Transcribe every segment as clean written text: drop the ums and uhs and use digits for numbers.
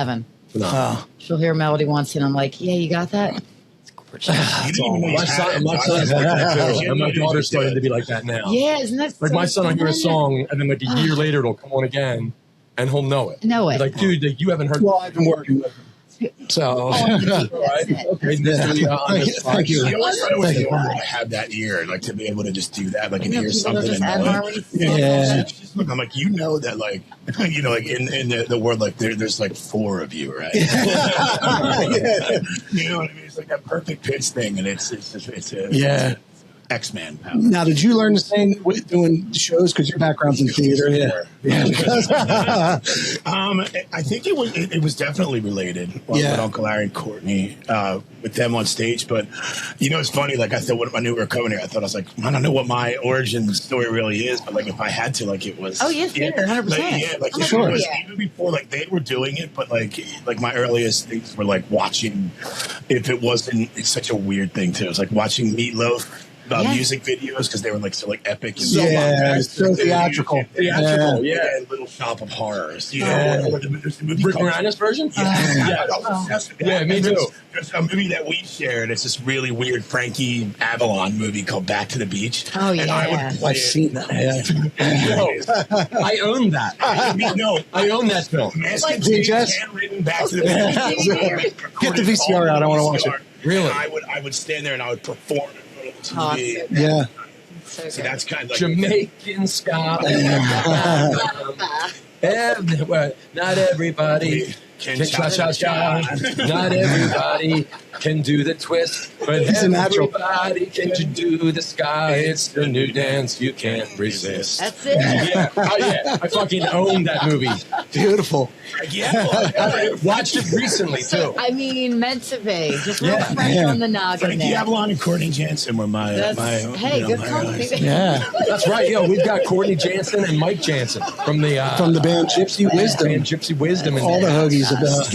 11. No. She'll hear a melody once, and I'm like, yeah, you got that? It's gorgeous. My son's like that too. And my daughter's starting to be like that now. Yeah, isn't that like so my son will hear a fun? song, and then like a year later it'll come on again, and he'll know it. Know it. Like, dude, like, you haven't heard. Well, I've been working with him. So, all right. Okay, thank you. You always try to have that ear, like to be able to just do that, like and hear something and know it. Yeah. I'm like, you know that, like, you know, like in the world, like there's like 4 of you, right? You know what I mean? It's like that perfect pitch thing, and it's a X-Man power. Now, did you learn the same with doing shows? Because your background's in theater. Yeah. I think it was definitely related with Uncle Larry and Courtney with them on stage. But you know, it's funny. Like, I thought when I knew we were coming here, I thought, I was like, I don't know what my origin story really is, but like if I had to, like, it was. Oh yes, 100%. Like it was even before, like, they were doing it, but like my earliest things were like watching. If it wasn't, it's such a weird thing too. It was like watching Meatloaf. Music videos, because they were like so like epic and so theatrical. And Little Shop of Horrors. You know, there's a movie Rick Moranis version. Yeah, me too. There's a movie that we shared. It's this really weird Frankie Avalon movie called Back to the Beach. Oh yeah, and I've seen that. I own that. I own that film. VHS? Handwritten Back to the Beach. Get the VCR out. I want to watch it. Really? I would stand there and I would perform. TV. Yeah. So that's kind of like Jamaican ska. Not everybody can cha-cha-cha. Not everybody can do the twist, but everybody can do the ska. It's the new dance you can't resist. That's it. I fucking own that movie. Beautiful. I watched it recently too. I mean, meant to be. Just real fresh on the noggin Frankie there. Avalon and Courtney Jansen were my good company. Yeah. That's right. Yeah, we've got Courtney Jansen and Mike Jansen from the band Gypsy Wisdom. Gypsy Wisdom, and all the Hoagies about.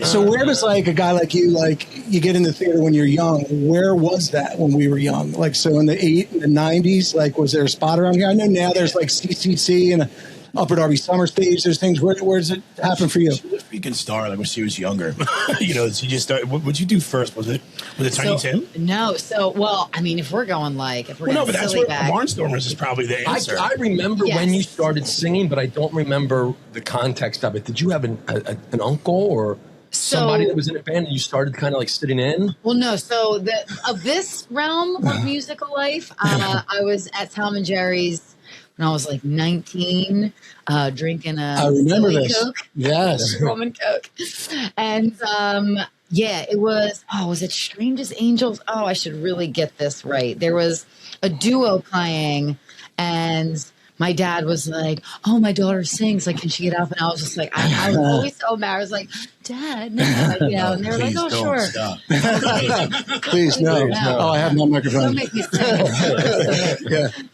So where does like a guy like you, like you get in the theater when you're young? Where was that when we were young? Like, so in the 90s, like, was there a spot around here? I know now there's like CCC and Upper Darby Summer Stage. There's things. Where does it happen for you? She was a freaking star, like when she was younger. You know, she just started. What would you do first? Was it Tiny Tim? No. So, well, I mean, if we're going like, if we're but that's where back, Barnstormers is probably the answer. I remember when you started singing, but I don't remember the context of it. Did you have an uncle or somebody that was in a band and you started kind of like sitting in? Well, no. So of this realm of musical life, I was at Tom and Jerry's when I was like 19, drinking I remember this. Coke. Yes. Roman Coke. And it was it Strangest Angels? Oh, I should really get this right. There was a duo playing, and my dad was like, "Oh, my daughter sings. Like, can she get up?" And I was just like, I was always so mad. I was like, "Dad, no," you know. And they were like, "Oh, sure." Please, no. Oh, I have no microphone. Don't make me sing.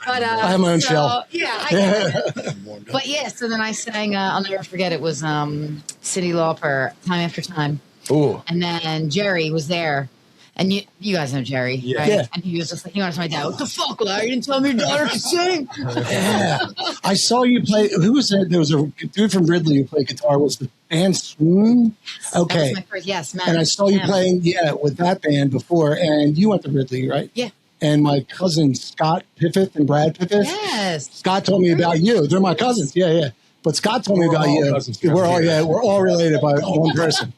But I have my own shell. Yeah, I get it. But yeah, so then I sang. I'll never forget. It was Cyndi Lauper, Time After Time. Ooh. And then Jerry was there. And you guys know Jerry, right? Yeah. And he was just like, he went to my dad, "What the fuck, Larry? You didn't tell me your daughter could sing." Yeah. I saw you play. Who was it? There was a dude from Ridley who played guitar. Was the band Swoon? Okay. That was my first, yes, man. And I saw you playing, with that band before. And you went to Ridley, right? Yeah. And my cousin Scott Piffith and Brad Piffith. Yes. Scott told me about you. They're my cousins. Yeah. But Scott told me about you. We're all related by one person.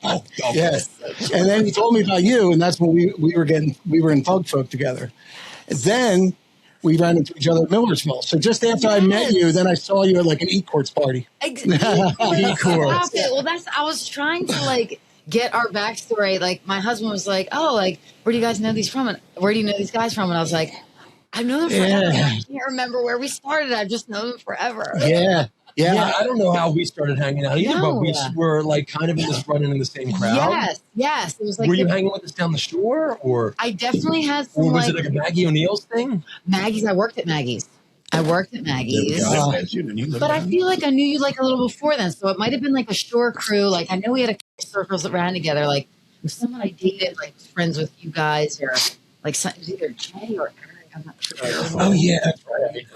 Yes. And then he told me about you, and that's when we were in Thug Folk together. And then we ran into each other at Millersville. So just after I met you, then I saw you at like an E-Courts party. E-Courts. Well, I was trying to like get our backstory. Like my husband was like, "Oh, like where do you guys know these from? And where do you know these guys from?" And I was like, "I've known them forever. I can't remember where we started. I've just known them forever." Yeah, I don't know how we started hanging out either, but we were like kind of running in the same crowd. Yes. It was like, were you hanging with us down the shore, or I definitely had some. Or was it like a Maggie O'Neill's thing? Maggie's. I worked at Maggie's. But I feel like I knew you like a little before then, so it might have been like a shore crew. Like I know we had a circles that ran together. Like it was someone I dated, like friends with you guys, or like it was either Jay or Eric. I'm not sure. Oh yeah, that's right.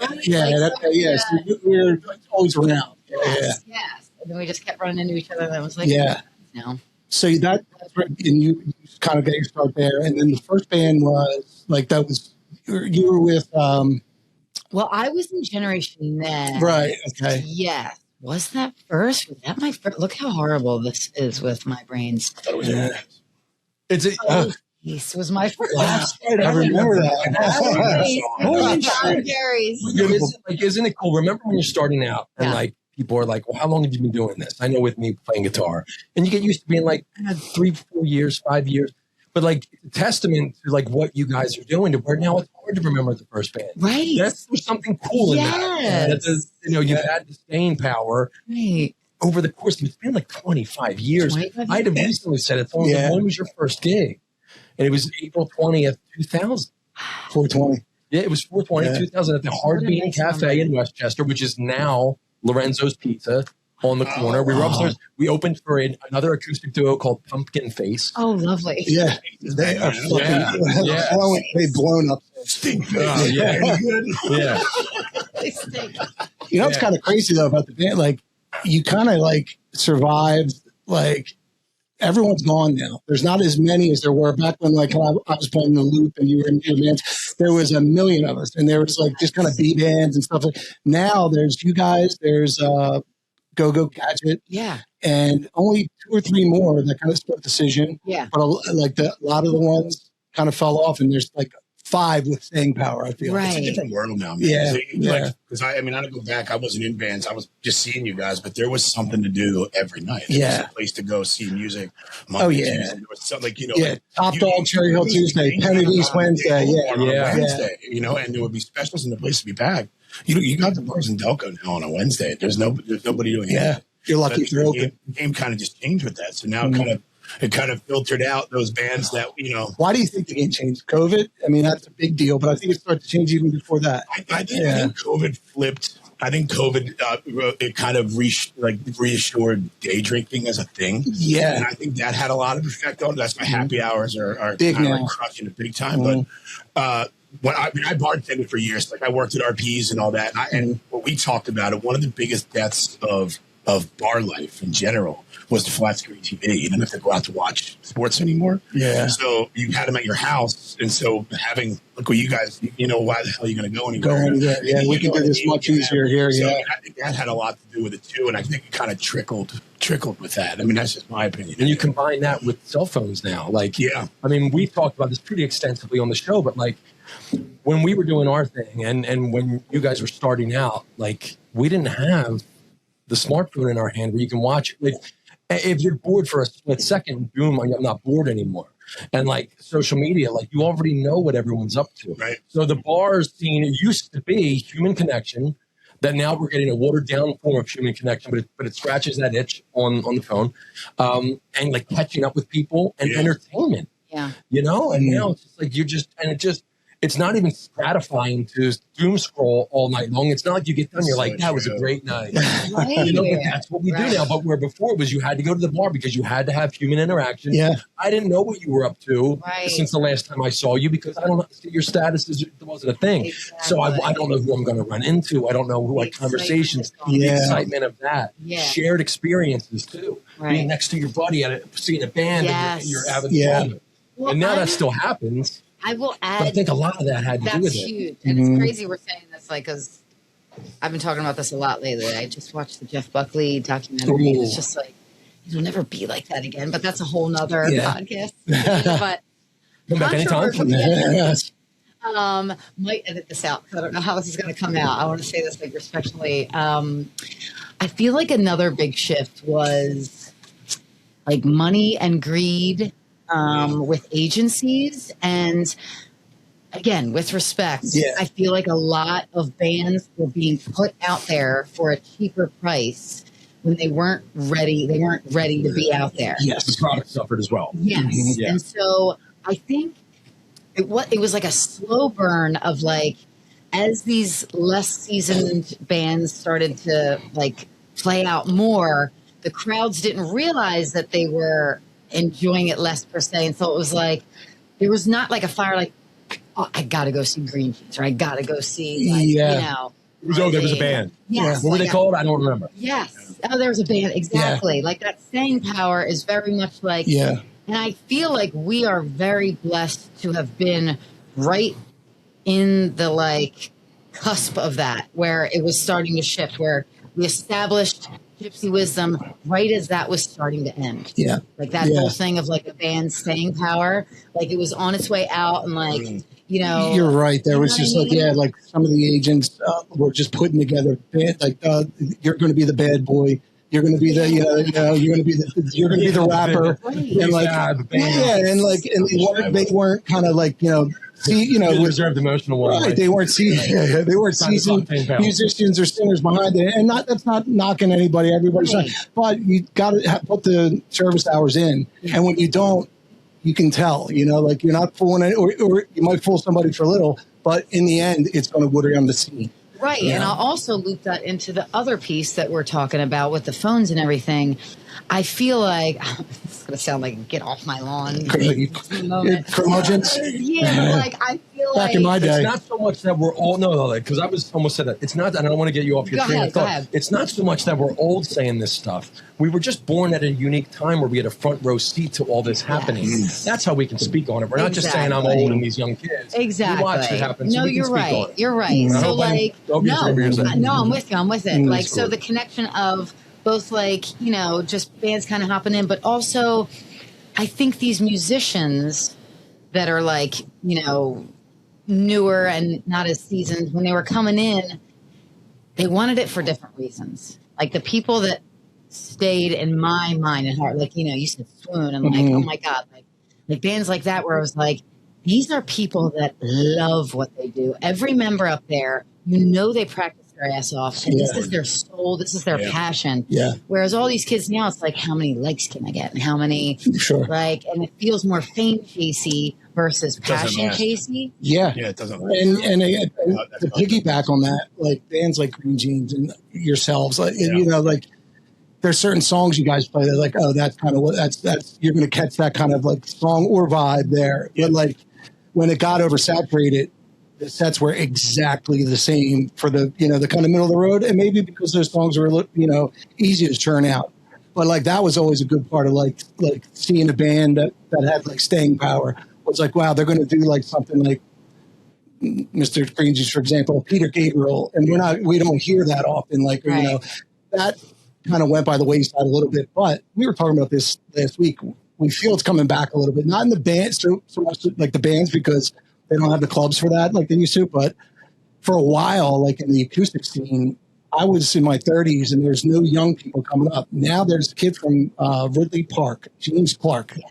So we're always around. Yes. And then we just kept running into each other. And I was like, no. So that's where, and you kind of got your start there. And then the first band was like, you were with, well, I was in Generation then. right. Okay. Yes. Was that first? Was that my first? Look how horrible this is with my brains. This was my first. I remember that. Holy shit. Isn't it cool? Remember when you're starting out and like people are like, well, how long have you been doing this? I know with me playing guitar, and you get used to being like 3, 4 years, 5 years. But like testament to like what you guys are doing to where now it's hard to remember the first band. Right. There's something cool in that. That does, you've had the staying power over the course of it's been like 25 years. 25 I had recently said it. When was your first gig? And it was April 20th, 2000. 420. Yeah, it was 420, 2000 at the Hard Bean Cafe in Westchester, which is now Lorenzo's Pizza. On the corner. We were upstairs. We opened for another acoustic duo called Pumpkin Face. Oh, lovely. Yeah. They are fucking they've blown up. Yeah. You know, it's kind of crazy though about the band. Like, you kind of like survived. Like, everyone's gone now. There's not as many as there were back when, like, I was playing the Loop and you were in your bands. There was a million of us, and there was like just kind of B bands and stuff. Now there's you guys. There's Go Gadget. Yeah. And only 2 or 3 more that kind of split decision. Yeah. But a lot of the ones kind of fell off, and there's like 5 with staying power, I feel. Right. It's a different world now, man. Yeah. Because I don't go back. I wasn't in bands. I was just seeing you guys, but there was something to do every night. There was a place to go see music. Monday, Tuesday. There was something, Top Dog, Cherry Hill Tuesday, Penny East Wednesday. Wednesday, and there would be specials and the place to be packed. You got the bars in Delco now on a Wednesday. There's nobody doing anything. Yeah, you're lucky they're open. The game kind of just changed with that. So now it kind of filtered out those bands that, Why do you think the game changed? COVID? I mean, that's a big deal, but I think it started to change even before that. I think COVID flipped. I think COVID it kind of reassured day drinking as a thing. Yeah, and I think that had a lot of effect on it. That's why happy hours are big kind now. of like crushing it big time. But when I bartended for years, like I worked at RPs and all that, and what we talked about it, one of the biggest deaths of bar life in general was the flat screen TV. You didn't have to go out to watch sports anymore. Yeah. So you had them at your house, and so look what you guys, why the hell are you going to go anywhere? We can do this much easier here. So I think that had a lot to do with it too, and I think it kind of trickled with that. I mean, that's just my opinion. And you combine that with cell phones now. Like, I mean, we've talked about this pretty extensively on the show, but like when we were doing our thing and when you guys were starting out, like we didn't have the smartphone in our hand where you can watch. Like, if you're bored for a split second, boom, I'm not bored anymore. And like social media, like you already know what everyone's up to. Right. So the bar scene, it used to be human connection. That now we're getting a watered down form of human connection, but it scratches that itch on the phone, and like catching up with people and entertainment. Yeah. And now it's just like it's not even gratifying to doom scroll all night long. It's not like you get done, you're like, that was a great night. Right. But that's what we do now. But where before it was you had to go to the bar because you had to have human interaction. Yeah. I didn't know what you were up to since the last time I saw you because I don't know your status wasn't a thing. Exactly. So I don't know who I'm going to run into. I don't know who conversations, the excitement of that. Yeah. Shared experiences too. Being next to your buddy seeing a band and you're having fun. Well, and now that still happens. I will add. But I think a lot of that had to do with it. That's huge. And it's crazy we're saying this, like, because I've been talking about this a lot lately. I just watched the Jeff Buckley documentary. And it's just like, it'll never be like that again. But that's a whole nother podcast. But come back anytime. Might edit this out because I don't know how this is going to come out. I want to say this like respectfully. I feel like another big shift was like money and greed. With agencies and again, with respect, I feel like a lot of bands were being put out there for a cheaper price when they weren't ready. They weren't ready to be out there. Yes, the product suffered as well. Yes, and so I think it was like a slow burn of like as these less seasoned bands started to like play out more, the crowds didn't realize that they were enjoying it less per se, and so it was like there was not like a fire like, oh, I gotta go see Green Cheese or I gotta go see There was a band. Yes. What were they called? I don't remember. Yes. Oh, there was a band. Exactly. Like that staying power is very much like, and I feel like we are very blessed to have been right in the like cusp of that, where it was starting to shift, where we established Gypsy Wisdom right as that was starting to end. Yeah. Like that whole thing of like a band staying power, like it was on its way out and like, you know. You're right. There was just like, like some of the agents were just putting together, like, you're going to be the bad boy. You're going to be the, you're going to be the rapper. And like, and they weren't kind of like, reserved emotional one. Right. They weren't seasoned musicians or singers behind it. And that's not knocking anybody. Everybody's trying. But you got to put the service hours in. And when you don't, you can tell, like you're not fooling it, or you might fool somebody for a little, but in the end, it's going to water down the scene. Right. Yeah. And I'll also loop that into the other piece that we're talking about with the phones and everything. I feel like it's going to sound like get off my lawn. Curmudgeons? Yeah, like I feel back in my day. It's not so much that we're all, because I was almost said that. It's not, and I don't want to get you off your train of thought. It's not so much that we're old saying this stuff. We were just born at a unique time where we had a front row seat to all this happening. Yes. That's how we can speak on it. We're not just saying I'm old and these young kids. Exactly. We watch it happen. No, you're right. You're right. So like, no, I'm with you. I'm with it. Like, so the connection of both like, just bands kind of hopping in, but also I think these musicians that are like, newer and not as seasoned, when they were coming in, they wanted it for different reasons. Like the people that stayed in my mind and heart, like, you said Swoon and like, oh my God, like bands like that where I was like, these are people that love what they do. Every member up there, they practice their ass off, and this is their soul, this is their passion. Yeah. Whereas all these kids now, it's like, how many likes can I get, and how many, like, and it feels more fame chasey versus passion chasey. Yeah, it doesn't. And to piggyback on that, like bands like Green Jeans and yourselves, like like there's certain songs you guys play. They're like, oh, that's kind of what that's you're going to catch that kind of like song or vibe there. But like when it got oversaturated, the sets were exactly the same for the the kind of middle of the road, and maybe because those songs were easy to churn out. But like that was always a good part of like seeing a band that had like staying power. Was like, wow, they're going to do like something like Mr. Green Jeans, for example, Peter Gabriel, and we don't hear that often. Like that kind of went by the wayside a little bit. But we were talking about this last week. We feel it's coming back a little bit, not in the band so much like the bands because they don't have the clubs for that like they used to. But for a while, like in the acoustic scene, I was in my 30s and there's no young people coming up. Now there's a kid from Ridley Park, James Clark. Yes.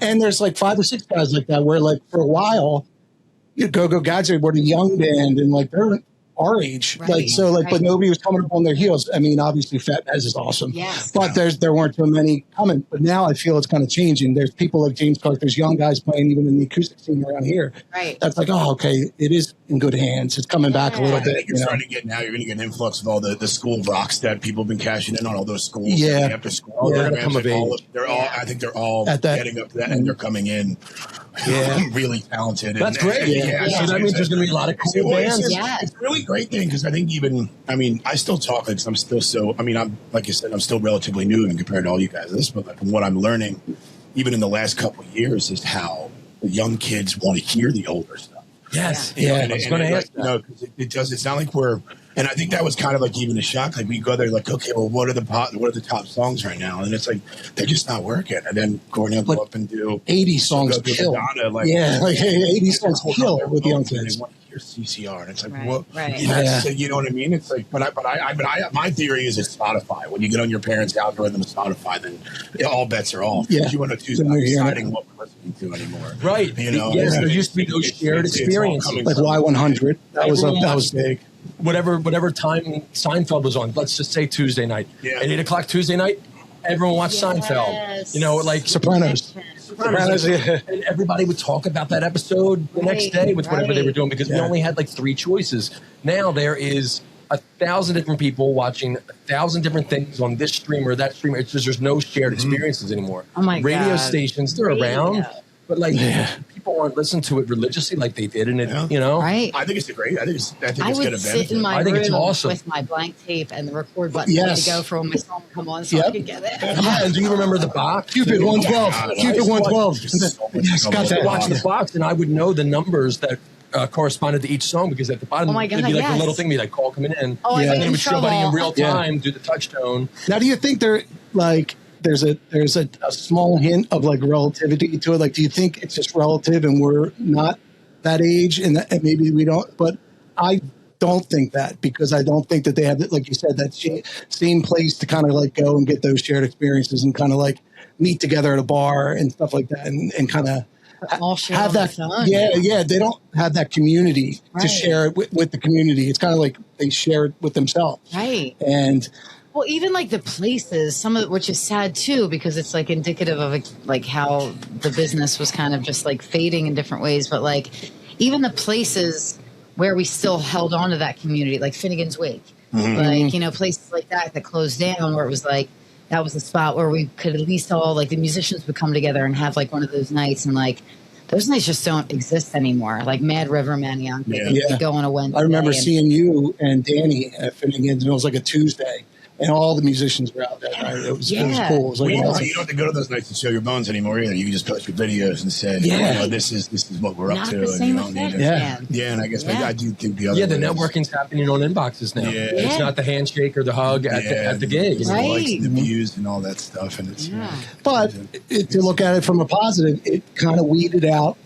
And there's like 5 or 6 guys like that where like for a while, Go-Go Gadget were the young band and like they're our age. Like so like but nobody was coming up on their heels. I mean, obviously Fat Nez is awesome. Yes. But there weren't too many coming. But now I feel it's kind of changing. There's people like James Clark, there's young guys playing even in the acoustic scene around here. Right. That's like, oh, okay, it is in good hands. It's coming back a little bit. I think you're starting to get now, you're going to get an influx of all the school rocks that people have been cashing in on, all those schools. Yeah. After school. They're going to come of age. I think they're all getting up to that and they're coming in. Yeah. Really talented. That's great. So that means there's going to be a lot of cool bands. It's a really great thing because I think I still talk like I'm still I'm like you said, I'm still relatively new and compared to all you guys. But like, from what I'm learning, even in the last couple of years, is how the young kids want to hear the older stuff. Yes. I was going to ask that. Because it does. It's not like we're. And I think that was kind of like even a shock. Like we go there, like, okay, well, what are the top songs right now? And it's like they're just not working. And then Courtney will go up and do 80 songs kill. Madonna, like 80 songs kill with the young kids. They want to hear CCR, and it's like, what? You know what I mean? It's like, but my theory is it's Spotify. When you get on your parents' algorithm of Spotify, then all bets are off. You want to choose not deciding what we're listening to anymore. Right. Yes, there used to be those shared experiences, like Y100. That was big. Whatever time Seinfeld was on, let's just say Tuesday night. At 8 o'clock Tuesday night, everyone watched Seinfeld. Like Sopranos. And everybody would talk about that episode the next day with whatever they were doing because we only had like 3 choices. Now there is 1,000 different people watching 1,000 different things on this stream or that stream. It's just there's no shared experiences anymore. Oh my God. Radio stations, they're around. But like people aren't listening to it religiously like they did in it, you know? Right. I think it's great. I think it's I going would to sit benefit. in my I think it's room awesome. with my blank tape and the record button ready to go for when my song would come on so I could get it. Yeah, and do you remember the box? Cupid 112. Cupid 112. I was watching the box, and I would know the numbers that corresponded to each song because at the bottom Oh my God, it'd be like yes. a little thing, be like call coming in. Oh, Yeah. I And got it in would show buddy in trouble. real time, do the touch tone. Now, do you think there's a small hint of like relativity to it? Like, do you think it's just relative and we're not that age and maybe we don't? But I don't think that, because I don't think that they have, like you said, that same place to kind of like go and get those shared experiences and kind of like meet together at a bar and stuff like that and kind of All share have on that. the phone. Yeah. They don't have that community to Right. share it with the community. It's kind of like they share it with themselves. Right. And Well, even like the places, some of it, which is sad too, because it's like indicative of like how the business was kind of just like fading in different ways. But like even the places where we still held on to that community, like Finnegan's Wake, like, you know, places like that closed down where it was like, that was the spot where we could at least all like the musicians would come together and have like one of those nights. And like those nights just don't exist anymore. Like Mad River Manioc, they go on a Wednesday. I remember seeing you and Danny at Finnegan's, and it was like a Tuesday, and all the musicians were out that night. It was cool. It was like You awesome. don't have to go to those nights to show your bones anymore either. You can just post your videos and say, this is what we're up Not to. the And same you don't need effect, it. man. Yeah, and I guess I do think the other Yeah, the way is- networking's happening on inboxes now. Yeah. It's not the handshake or the hug at the gig. The Right. likes and the views and all that stuff. And it's But to look at it from a positive, it kind of weeded out.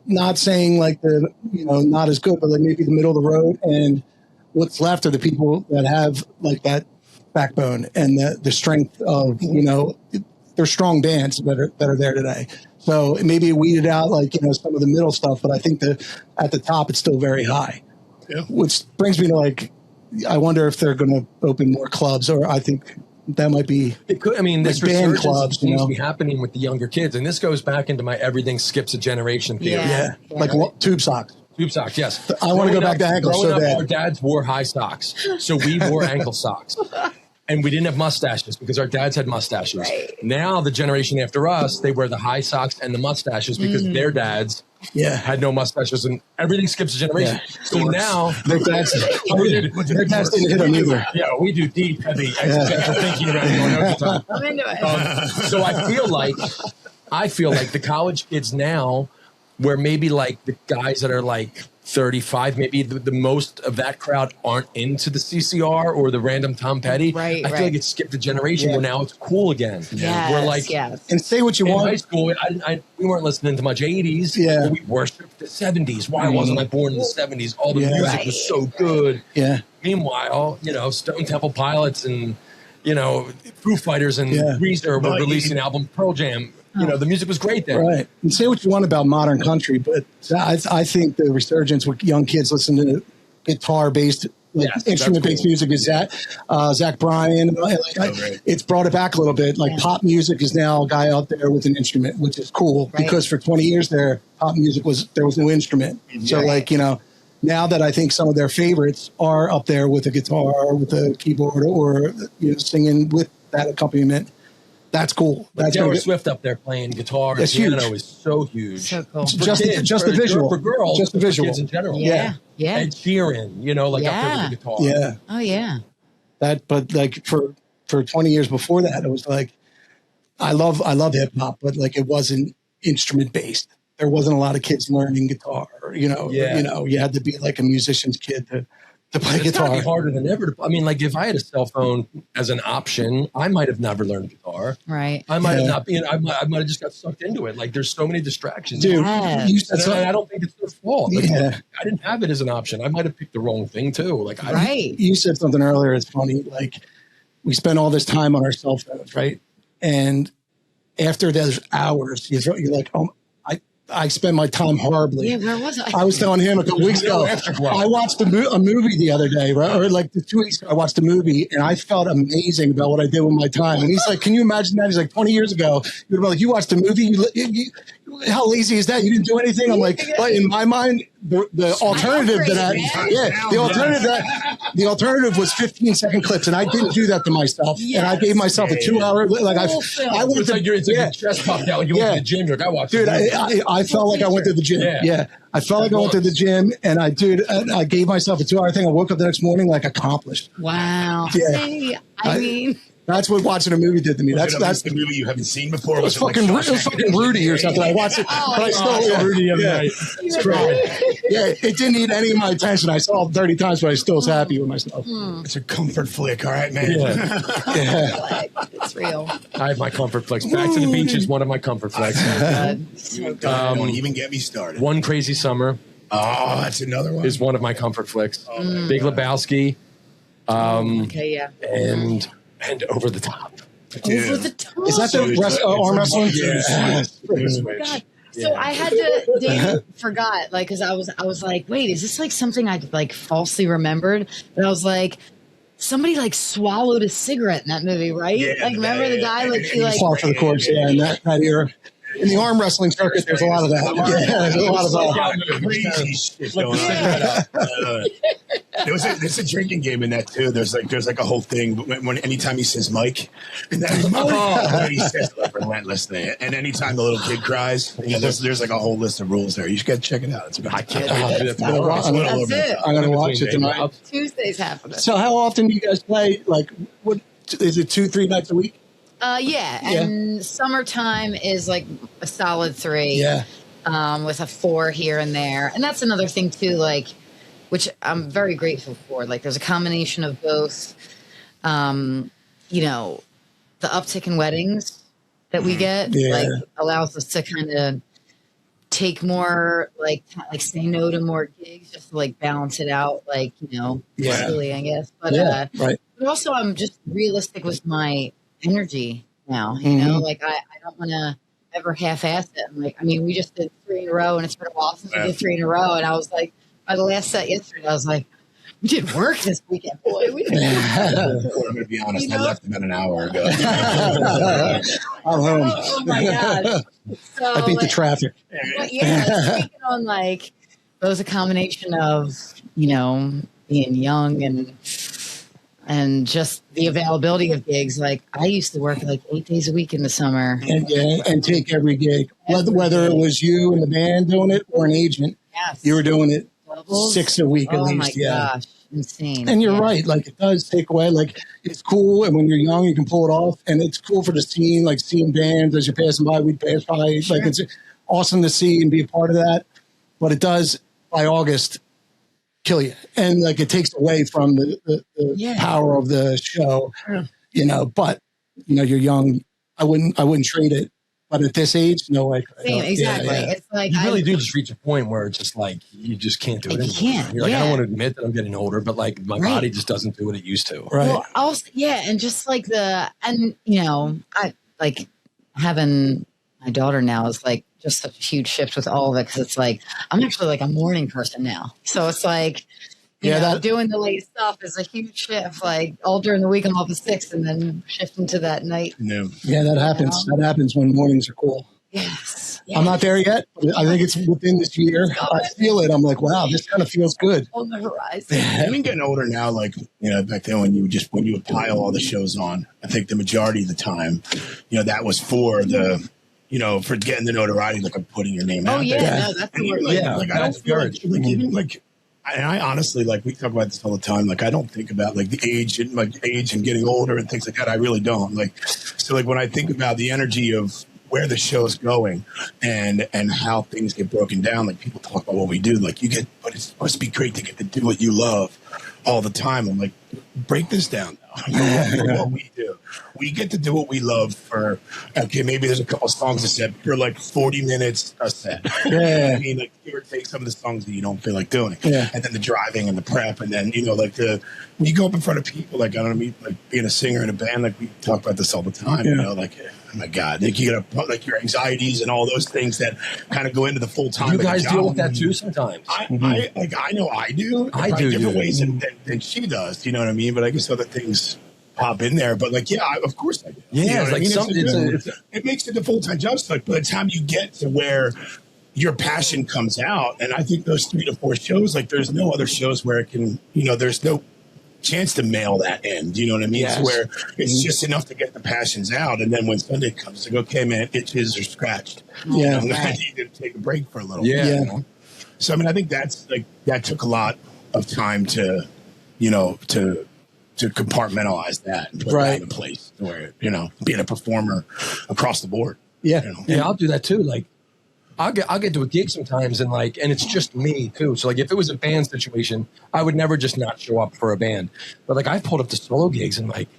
Not saying like not as good, but like maybe the middle of the road, and what's left are the people that have like that backbone and the strength of they're strong bands that are there today. So maybe it weeded out like some of the middle stuff, but I think that at the top it's still very high. Yeah. Which brings me to like, I wonder if they're going to open more clubs, or I think that might be. It could. I mean, this like band resurgence clubs, seems to be happening with the younger kids, and this goes back into my everything skips a generation theory. Yeah. Like tube socks. Tube socks, yes. I want to go back to ankles Growing so up, bad. our dads wore high socks, so we wore ankle socks. And we didn't have mustaches because our dads had mustaches. Right. Now, the generation after us, they wear the high socks and the mustaches because their dads had no mustaches, and everything skips a generation. Yeah. So now, Their dads didn't hit them either. yeah, we do deep, heavy existential thinking around Hoagie Time. I'm into it. So I feel like the college kids now, where maybe like the guys that are like 35, maybe the most of that crowd aren't into the CCR or the random Tom Petty. Right, I feel like it's skipped a generation where now it's cool again. Yes, We're like, And say what you in want. high school, we weren't listening to much 80s. Yeah. But we worshiped the 70s. Why wasn't I born in the 70s? All the music was so good. Yeah. Meanwhile, Stone Temple Pilots and, Foo Fighters and Weezer were releasing albums, Pearl Jam. The music was great then. Right. And say what you want about modern country, but I think the resurgence with young kids listening to guitar-based, instrument-based music is Zach Bryan. It's brought it back a little bit. Like pop music is now a guy out there with an instrument, which is cool because for 20 years there, pop music there was no instrument. So now that I think some of their favorites are up there with a guitar, with a keyboard, or singing with that accompaniment. That's cool. That's Taylor Swift up there playing guitar and piano is so huge. So cool. Just the visual. For girls, just the visual. For kids in general. Yeah. Ed Sheeran, up there with the guitar. Yeah. Oh, yeah. But like for 20 years before that, it was like, I love hip hop, but like it wasn't instrument based. There wasn't a lot of kids learning guitar, you had to be like a musician's kid to play guitar. It's harder than ever. If I had a cell phone as an option, I might have never learned guitar. Right. I might have not been. I might have just got sucked into it. Like there's so many distractions. Dude, Yeah. I don't think it's their fault. Like, Yeah. I didn't have it as an option. I might have picked the wrong thing too. Like You said something earlier. It's funny. Like we spend all this time on our cell phones, right? And after those hours, you're like, oh. I spend my time horribly. Yeah, where was I? I was telling him a couple weeks ago. I watched a movie the other day, right? Or like 2 weeks ago, I watched a movie and I felt amazing about what I did with my time. And he's like, "Can you imagine that?" He's like, 20 years ago, you'd be like, "You watched a movie? How lazy is that? You didn't do anything." I'm like, but in my mind, the alternative to that, the alternative was 15-second clips, and I didn't do that to myself. Yes. And I gave myself a 2-hour. Like I went it's to, like you're chest puffed out. You went to the gym. You're like, I watched. Dude, I felt like I went to the gym. Yeah. I felt like I went to the gym, and I gave myself a 2-hour thing. I woke up the next morning like accomplished. Wow. Yeah. I mean. That's what watching a movie did to me. That's the movie you haven't seen before. It was fucking Rudy or something. I watched it, but I still Rudy every night. It didn't need any of my attention. I saw it 30 times, but I still was happy with myself. It's a comfort flick, all right, man. It's real. I have my comfort flicks. Back to the Beach is one of my comfort flicks. Don't even get me started. One Crazy Summer. Oh, that's another one. Is one of my comfort flicks. Big Lebowski. And Over the Top. Over the Top. Is that the arm wrestling? God. So I had to, David forgot, like, because I was like, wait, is this like something I like falsely remembered? And I was like, somebody like swallowed a cigarette in that movie, right? Yeah, like, remember the guy, like, he like. Far for the course, in that era. In the arm wrestling circuit, there's a lot of that. There's a lot of crazy shit going on. There's a drinking game in that too. There's like a whole thing. Anytime he says Mike, and he says like relentlessly. And anytime the little kid cries, there's like a whole list of rules there. You should check it out. I can't. I'm gonna watch it tonight. Tuesdays happening. So how often do you guys play? Like, what is it? 2-3 nights a week? And summertime is like a solid 3. With a 4 here and there. And that's another thing too, like, which I'm very grateful for. Like, there's a combination of both, the uptick in weddings that we get, like, allows us to kind of take more, like say no to more gigs, just to like balance it out, like, silly, I guess. But right. But also, I'm just realistic with my energy now, like I don't want to ever half-ass it. I'm like, I mean, we just did 3 in a row, and it's been a while since we did 3 in a row, and I was like, by the last set yesterday, I was like, we did work this weekend, boy. We did I'm going to be honest, I left about an hour ago. I'm home. Oh my gosh. So, I beat the traffic. But speaking on like, it was a combination of, being young and just the availability of gigs. Like, I used to work like 8 days a week in the summer. And take every gig. Whether it was you and the band doing it or an agent, you were doing it 6 a week at least. Oh my gosh. Insane. And you're right. Like, it does take away. Like, it's cool. And when you're young, you can pull it off. And it's cool for the scene, like seeing bands as you're passing by. We'd pass by. Sure. Like, it's awesome to see and be a part of that. But it does, by August, kill you, and like it takes away from the power of the show, but you're young. I wouldn't trade it, but at this age, no way. Exactly. It's like you really do just reach a point where it's just like you just can't do it anymore. You're like, I don't want to admit that I'm getting older, but like my body just doesn't do what it used to. Right. Well, also, and just like I like having my daughter now is like just such a huge shift with all of it, because it's like I'm actually like a morning person now, so it's like doing the late stuff is a huge shift. Like, all during the week I'm up at 6 and then shifting to that night. That happens. That happens when mornings are cool. Yes. I'm not there yet, but I think it's within this year. I feel it. I'm like, wow, this kind of feels good On the horizon. I've been getting older now. Like, back then when you would pile all the shows on, I think the majority of the time, that was for the for getting the notoriety, like I'm putting your name out there. No, that's the word. Like I don't feel like even like, and I honestly, like, we talk about this all the time. Like, I don't think about like the age and getting older and things like that. I really don't. Like, so like when I think about the energy of where the show's going and how things get broken down, like people talk about what we do, like but it must be great to get to do what you love all the time. I'm like, break this down for what we do. We get to do what we love for, maybe there's a couple songs a set for like 40 minutes a set. I mean, like, give or take some of the songs that you don't feel like doing. And then the driving and the prep. And then, like when you go up in front of people, like, I don't know, like being a singer in a band, like we talk about this all the time, like, oh my God, like you got like your anxieties and all those things that kind of go into the full time. You guys deal with that too sometimes. I know I do. I do different ways than she does. You know what I mean? But I guess other things pop in there. But like, of course I do. Yeah, it's like it makes it a full time job. So like, by the time you get to where your passion comes out. And I think those 3 to 4 shows, like there's no other shows where it can, there's no chance to mail that in. Do you know what I mean? Yes. Where it's just enough to get the passions out. And then when Sunday comes, like, okay, man, itches are scratched. Yeah. I need to take a break for a little Yeah. bit. So, I mean, I think that took a lot of time to compartmentalize that and put that in place where, being a performer across the board. Yeah. Yeah, I'll do that too. Like, I'll get to a gig sometimes and it's just me too. So like if it was a band situation, I would never just not show up for a band. But like I've pulled up to solo gigs and like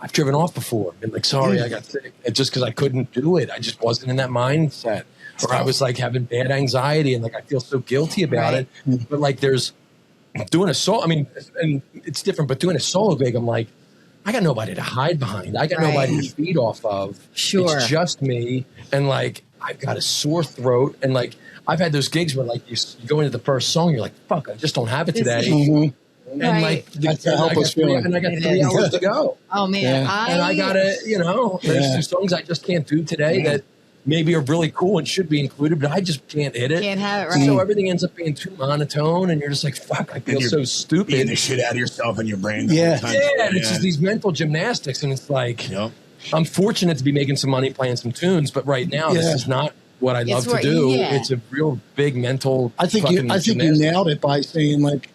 I've driven off before and like, sorry, I got sick. It's just because I couldn't do it. I just wasn't in that mindset. Or I was like having bad anxiety and like I feel so guilty about it. But like there's doing a solo, I mean, and it's different, but doing a solo gig, I'm like, I got nobody to hide behind. I got nobody to feed off of. Sure. It's just me. And like, I've got a sore throat. And like, I've had those gigs where like you go into the first song, you're like, fuck, I just don't have it today. And like, that's a helpless feeling. And I got 3 hours to go. Oh man. And I gotta, there's 2 songs I just can't do today that maybe are really cool and should be included, but I just can't hit it. Can't have it, right? So everything ends up being too monotone, and you're just like, fuck, I feel so stupid. Beating the shit out of yourself in your brain. And it's just these mental gymnastics, and it's like, I'm fortunate to be making some money playing some tunes, but right now this is not what I love to do. It's a real big mental. I think you nailed it by saying like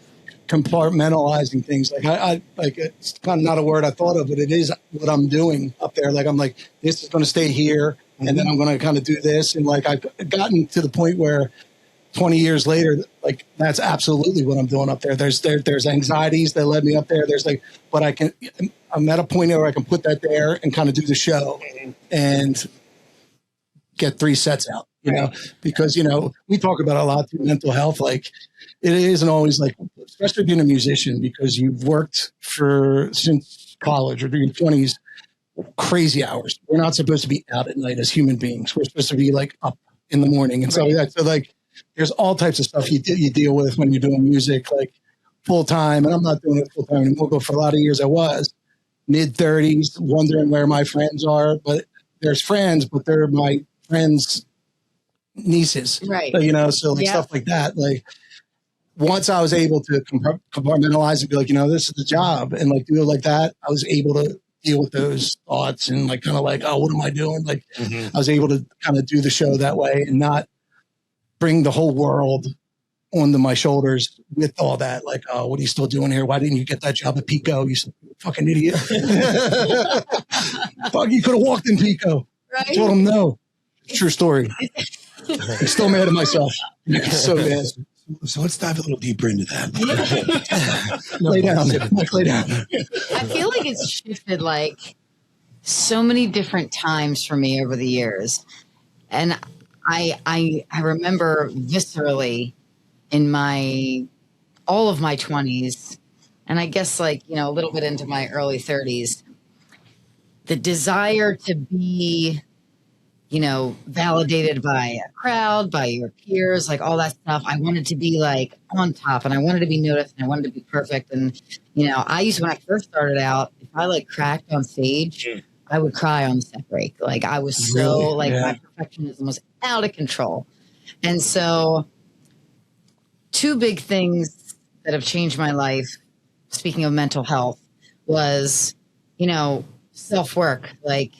compartmentalizing things. Like I it's kind of not a word I thought of, but it is what I'm doing up there. Like I'm like, this is going to stay here. And then I'm going to kind of do this. And like, I've gotten to the point where 20 years later, like that's absolutely what I'm doing up there. There's anxieties that led me up there. There's like, but I'm at a point where I can put that there and kind of do the show and get 3 sets out, because, we talk about a lot through mental health. Like it isn't always like, especially being a musician, because you've worked since college or your 20s, crazy hours. We're not supposed to be out at night as human beings. We're supposed to be like up in the morning and stuff like that. So like, there's all types of stuff you deal with when you're doing music, like full time. And I'm not doing it full time anymore, but for a lot of years I was mid-30s, wondering where my friends are. But there's friends, but they're my friends' nieces, right? So like stuff like that. Like once I was able to compartmentalize and be like, this is the job, and like do it like that, I was able to deal with those thoughts and like kind of like, oh, what am I doing? Like I was able to kind of do the show that way and not bring the whole world onto my shoulders with all that. Like, oh, what are you still doing here? Why didn't you get that job at Pico? You fucking idiot. Fuck, you could have walked in Pico. Right? I told him no. True story. I'm still mad at myself. So bad. So let's dive a little deeper into that. Lay down. Mike, lay down. I feel like it's shifted like so many different times for me over the years. And I remember viscerally in all of my 20s, and I guess like, a little bit into my early 30s, the desire to be validated by a crowd, by your peers, like all that stuff. I wanted to be like on top, and I wanted to be noticed, and I wanted to be perfect. And, when I first started out, if I like cracked on stage, I would cry on the set break. Like I was so my perfectionism was out of control. And so 2 big things that have changed my life, speaking of mental health, was, self-work, like,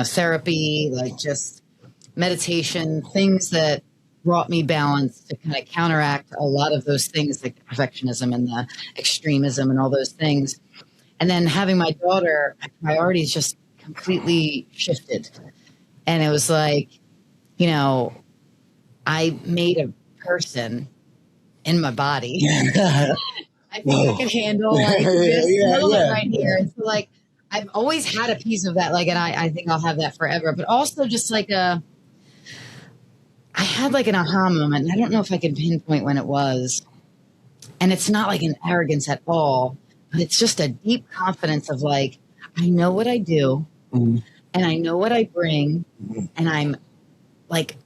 therapy, like just meditation, things that brought me balance to kind of counteract a lot of those things like the perfectionism and the extremism and all those things. And then having my daughter, my priorities just completely shifted. And it was like, I made a person in my body. I think I can handle like this moment right here. And so like, I've always had a piece of that, like, and I think I'll have that forever, but also just like I had like an aha moment. And I don't know if I can pinpoint when it was. And it's not like an arrogance at all, but it's just a deep confidence of like, I know what I do and I know what I bring and I'm like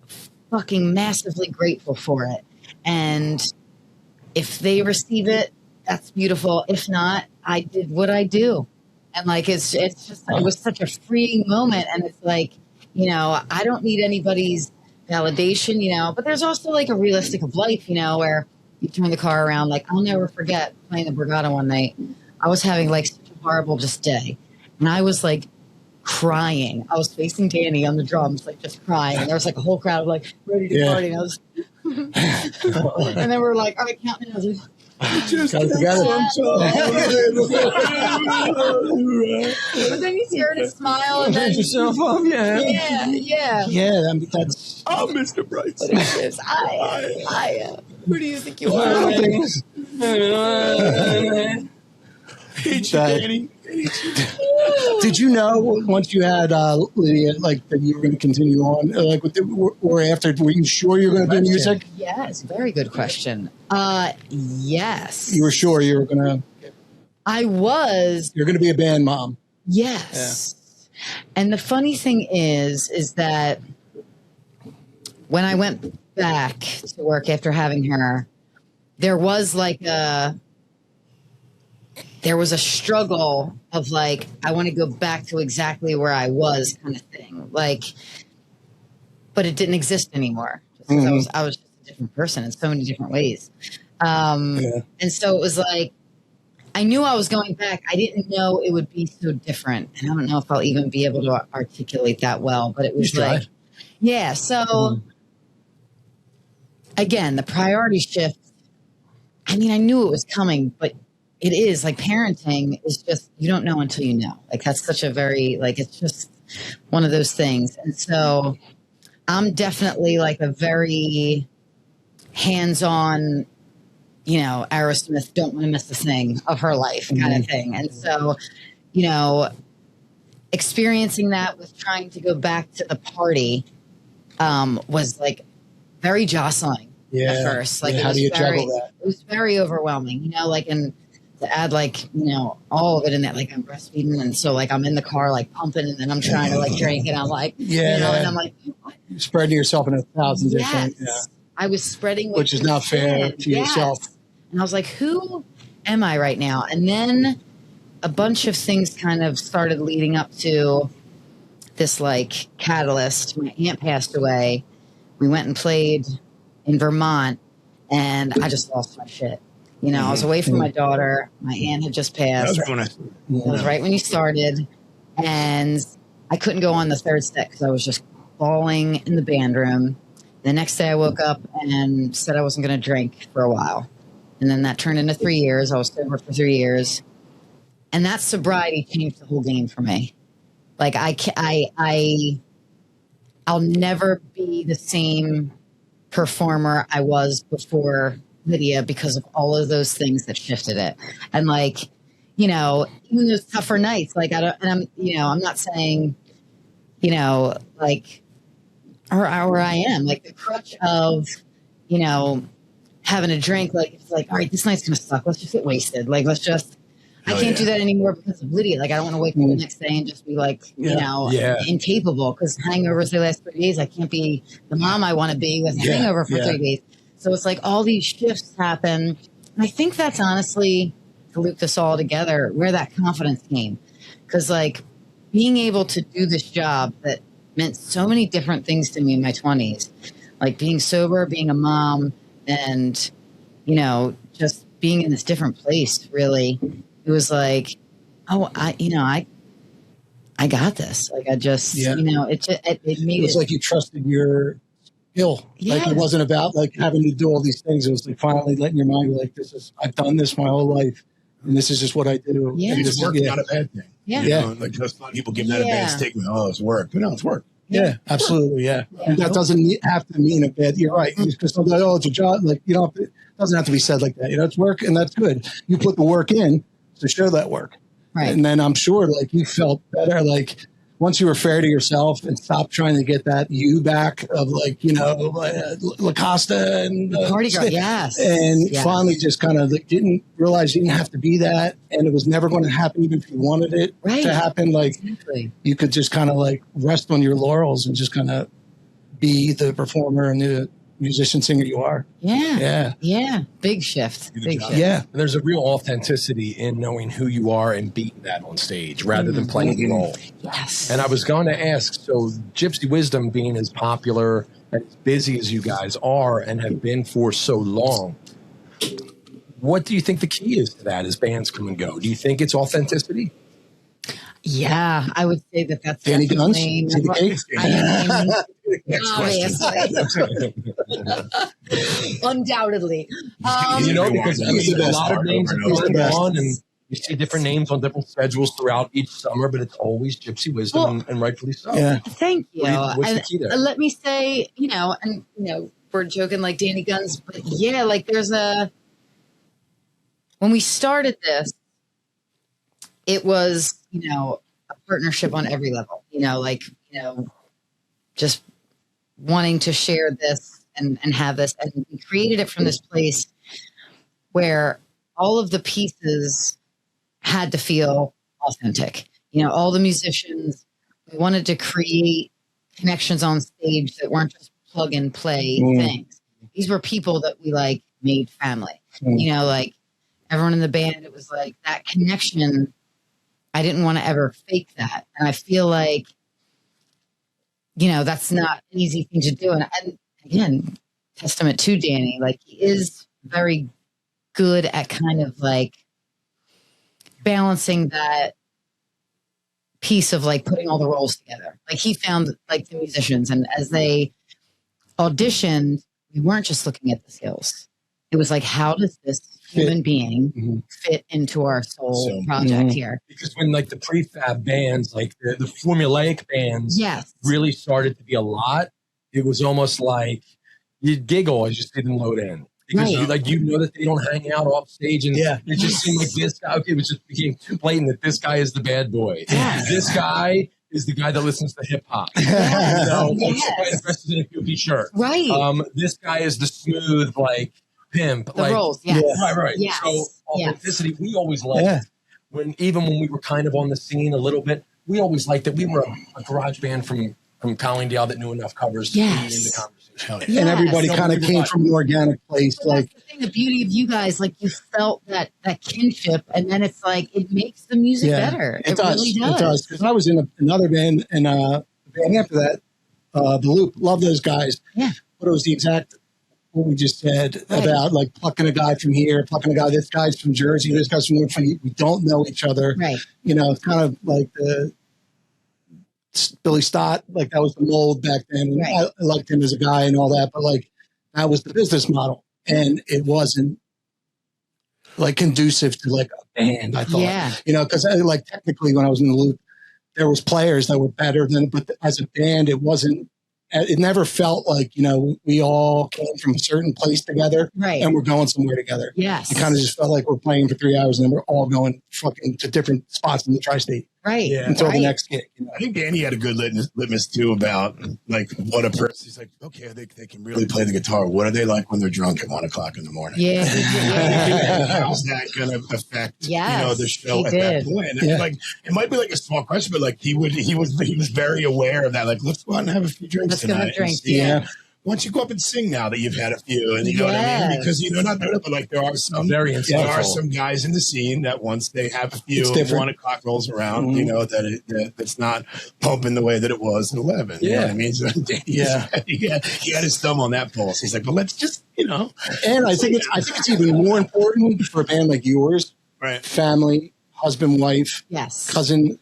fucking massively grateful for it. And if they receive it, that's beautiful. If not, I did what I do. And like, it's just, it was such a freeing moment. And it's like, I don't need anybody's validation, but there's also like a realistic of life, where you turn the car around. Like, I'll never forget playing the Borgata one night. I was having like such a horrible just day. And I was like crying. I was facing Danny on the drums, like just crying. And there was like a whole crowd like ready to party. And I was, and then we're like, all right, counting. And I was like, just got it together. But then you see her to smile and then yourself up, yeah. That's Mr. Bryce. What is this? I who do you think you are? Did you know once you had Lydia, like that you were going to continue on, like or after? Were you sure you were going to do music? Yes, very good question. Yes, you were sure you were going to. I was. You're going to be a band mom. Yes, and the funny thing is that when I went back to work after having her, there was a struggle of like, I want to go back to exactly where I was kind of thing. Like, but it didn't exist anymore. Just 'cause I was just a different person in so many different ways. And so it was like, I knew I was going back. I didn't know it would be so different. And I don't know if I'll even be able to articulate that well, but it was like, yeah. So again, the priority shift, I mean, I knew it was coming, but it is like parenting is just, you don't know until you know. Like that's such a very, like, it's just one of those things. And so I'm definitely like a very hands-on, Aerosmith, don't want to miss a thing of her life kind of thing. And so, experiencing that with trying to go back to the party was like very jostling at first. Like, how do you juggle that? It was very overwhelming, and to add like, all of it in that, like I'm breastfeeding. And so like I'm in the car, like pumping, and then I'm trying to like drink and I'm like, and I'm like, you're spreading yourself in 1,000 different, I was spreading, which is not fair to yourself. And I was like, who am I right now? And then a bunch of things kind of started leading up to this like catalyst. My aunt passed away. We went and played in Vermont and I just lost my shit. I was away from my daughter. My aunt had just passed. That was right when you started. And I couldn't go on the third set because I was just bawling in the band room. The next day I woke up and said I wasn't going to drink for a while. And then that turned into 3 years. I was sober for 3 years. And that sobriety changed the whole game for me. Like I'll never be the same performer I was before Lydia because of all of those things that shifted it. And like, even those tougher nights, like I'm not saying, like, or I am like the crutch of, having a drink. Like, it's like, all right, this night's going to suck. Let's just get wasted. Like, I can't do that anymore because of Lydia. Like, I don't want to wake up the next day and just be like, incapable because hangovers the last 3 days. I can't be the mom I want to be with a hangover for 3 days. So it's like all these shifts happen. And I think that's honestly, to loop this all together, where that confidence came. Because like being able to do this job that meant so many different things to me in my 20s, like being sober, being a mom, and, just being in this different place, really, it was like, oh, I got this. Like I just, it made it was like you trusted your skill. Like it wasn't about like having to do all these things. It was like finally letting your mind go like, I've done this my whole life and this is just what I do. Yeah. And it's work's not a bad thing. Yeah. Like just a lot of people give that a bad stigma. Oh, it's work. No, it's work. Yeah, absolutely. Yeah. And that doesn't have to mean a bad, you're right. Because sometimes, it's a job. Like, it doesn't have to be said like that. It's work and that's good. You put the work in to show that work. Right. And then I'm sure like you felt better. Like once you were fair to yourself and stopped trying to get that you back of like, La Costa and party girl. Yes. And finally just kind of like didn't realize you didn't have to be that. And it was never going to happen, even if you wanted it to happen. Like you could just kind of like rest on your laurels and just kind of be the performer and musician singer you are. Yeah. Big shift. Yeah. And there's a real authenticity in knowing who you are and being that on stage rather than playing the role. Yes. And I was going to ask, so Gypsy Wisdom being as popular and as busy as you guys are and have been for so long, what do you think the key is to that as bands come and go? Do you think it's authenticity? Yeah, I would say that's Danny Guns? Obviously. Undoubtedly. Because He's the a best lot of part. names He's the are best. on, and you see different names on different schedules throughout each summer, but it's always Gypsy Wisdom, and rightfully so. Yeah. Thank you. What's the key there? Let me say, we're joking like Danny Guns, but yeah, like when we started this, it was, a partnership on every level, just wanting to share this and have this. And we created it from this place where all of the pieces had to feel authentic. All the musicians, we wanted to create connections on stage that weren't just plug and play things. These were people that we made family, like everyone in the band. It was like that connection. I didn't want to ever fake that. And I feel like, that's not an easy thing to do. And again, testament to Danny, he is very good at kind of balancing that piece of putting all the roles together. He found the musicians, and as they auditioned, we weren't just looking at the skills. It was how does this human being fit into our soul project here? Because when the prefab bands, the formulaic bands really started to be a lot, it was almost like you'd giggle as you see them load in. Because that they don't hang out off stage, and it just seemed like this guy, it just became too blatant that this guy is the bad boy. Yes. This guy is the guy that listens to hip hop. Dresses in a goofy shirt. Right. This guy is the smooth, pimp. The roles, yes. Right. Yes. So authenticity, we always liked when we were kind of on the scene a little bit, we always liked that we were a garage band from Collingdale that knew enough covers to be in the conversation. And everybody kind of came from the organic place. That's the thing, the beauty of you guys, you felt that kinship, and then it's it makes the music better. It really does. It does. Because I was in another band, and the band after that, The Loop, love those guys. Yeah. But it was the exact what we just said about plucking a guy from here, plucking a guy. This guy's from Jersey, this guy's from North. We don't know each other. Right. It's kind of like the Billy Stott, that was the mold back then. Right. I liked him as a guy and all that, but that was the business model, and it wasn't conducive to a band. I thought, because technically when I was in The Loop, there was players that were better than, but as a band, it wasn't. It never felt we all came from a certain place together, right? And we're going somewhere together. Yes, it kind of just felt like we're playing for 3 hours and then we're all going fucking to different spots in the tri-state, right? Yeah, until the next gig. I think Danny had a good litmus too about what a person. He's okay, they can really play the guitar. What are they like when they're drunk at 1 o'clock in the morning? Yeah, how's that going to affect the show at that point? And it might be a small question, but he was very aware of that. Let's go out and have a few drinks. Once you go up and sing now that you've had a few, and you know what I mean? Because not doing it, but there are some guys in the scene that once they have a few, 1 o'clock rolls around, that's not pumping the way that it was at 11. You know what I mean? So he had his thumb on that pulse. He's but let's just, And I think it's even more important for a band like yours, right? Family, husband, wife, cousin,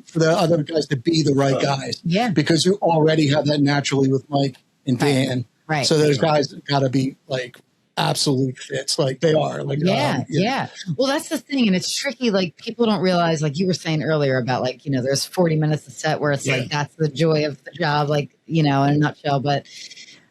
for the other guys to be the right guys. Yeah. Because you already have that naturally with Mike and Dan. Right. So those guys got to be absolute fits. They are. Yeah. Well, that's the thing. And it's tricky. People don't realize, you were saying earlier about there's 40 minutes of set where it's that's the joy of the job, in a nutshell. But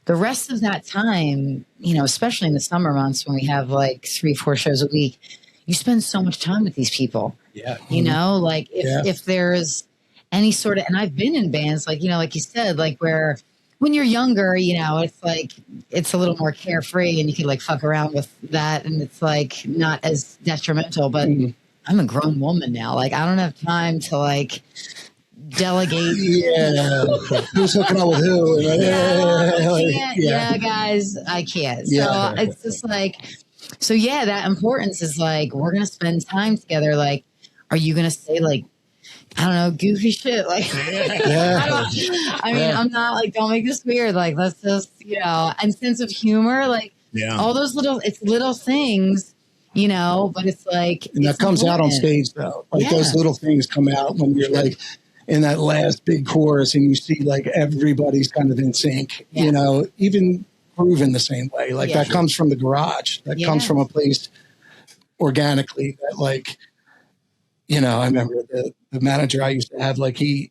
the rest of that time, especially in the summer months when we have 3-4 shows a week, you spend so much time with these people. Yeah. If there's any sort of, and I've been in bands like you said, where when you're younger, it's a little more carefree and you can fuck around with that. And it's not as detrimental, but I'm a grown woman now. I don't have time to delegate. Yeah. Who's hooking up with who? Yeah, guys, I can't. So it's just like, so yeah, that importance is like, we're going to spend time together. Like, are you going to say like, I don't know, goofy shit? Like, I mean, I'm not like, don't make this weird. Like, let's just, and sense of humor, like all those little things, but it's like, and that comes out on stage though. Like those little things come out when you're like in that last big chorus and you see like everybody's kind of in sync, even grooving the same way. Like that comes from the garage. That comes from a place organically that like, I remember the manager I used to have, like he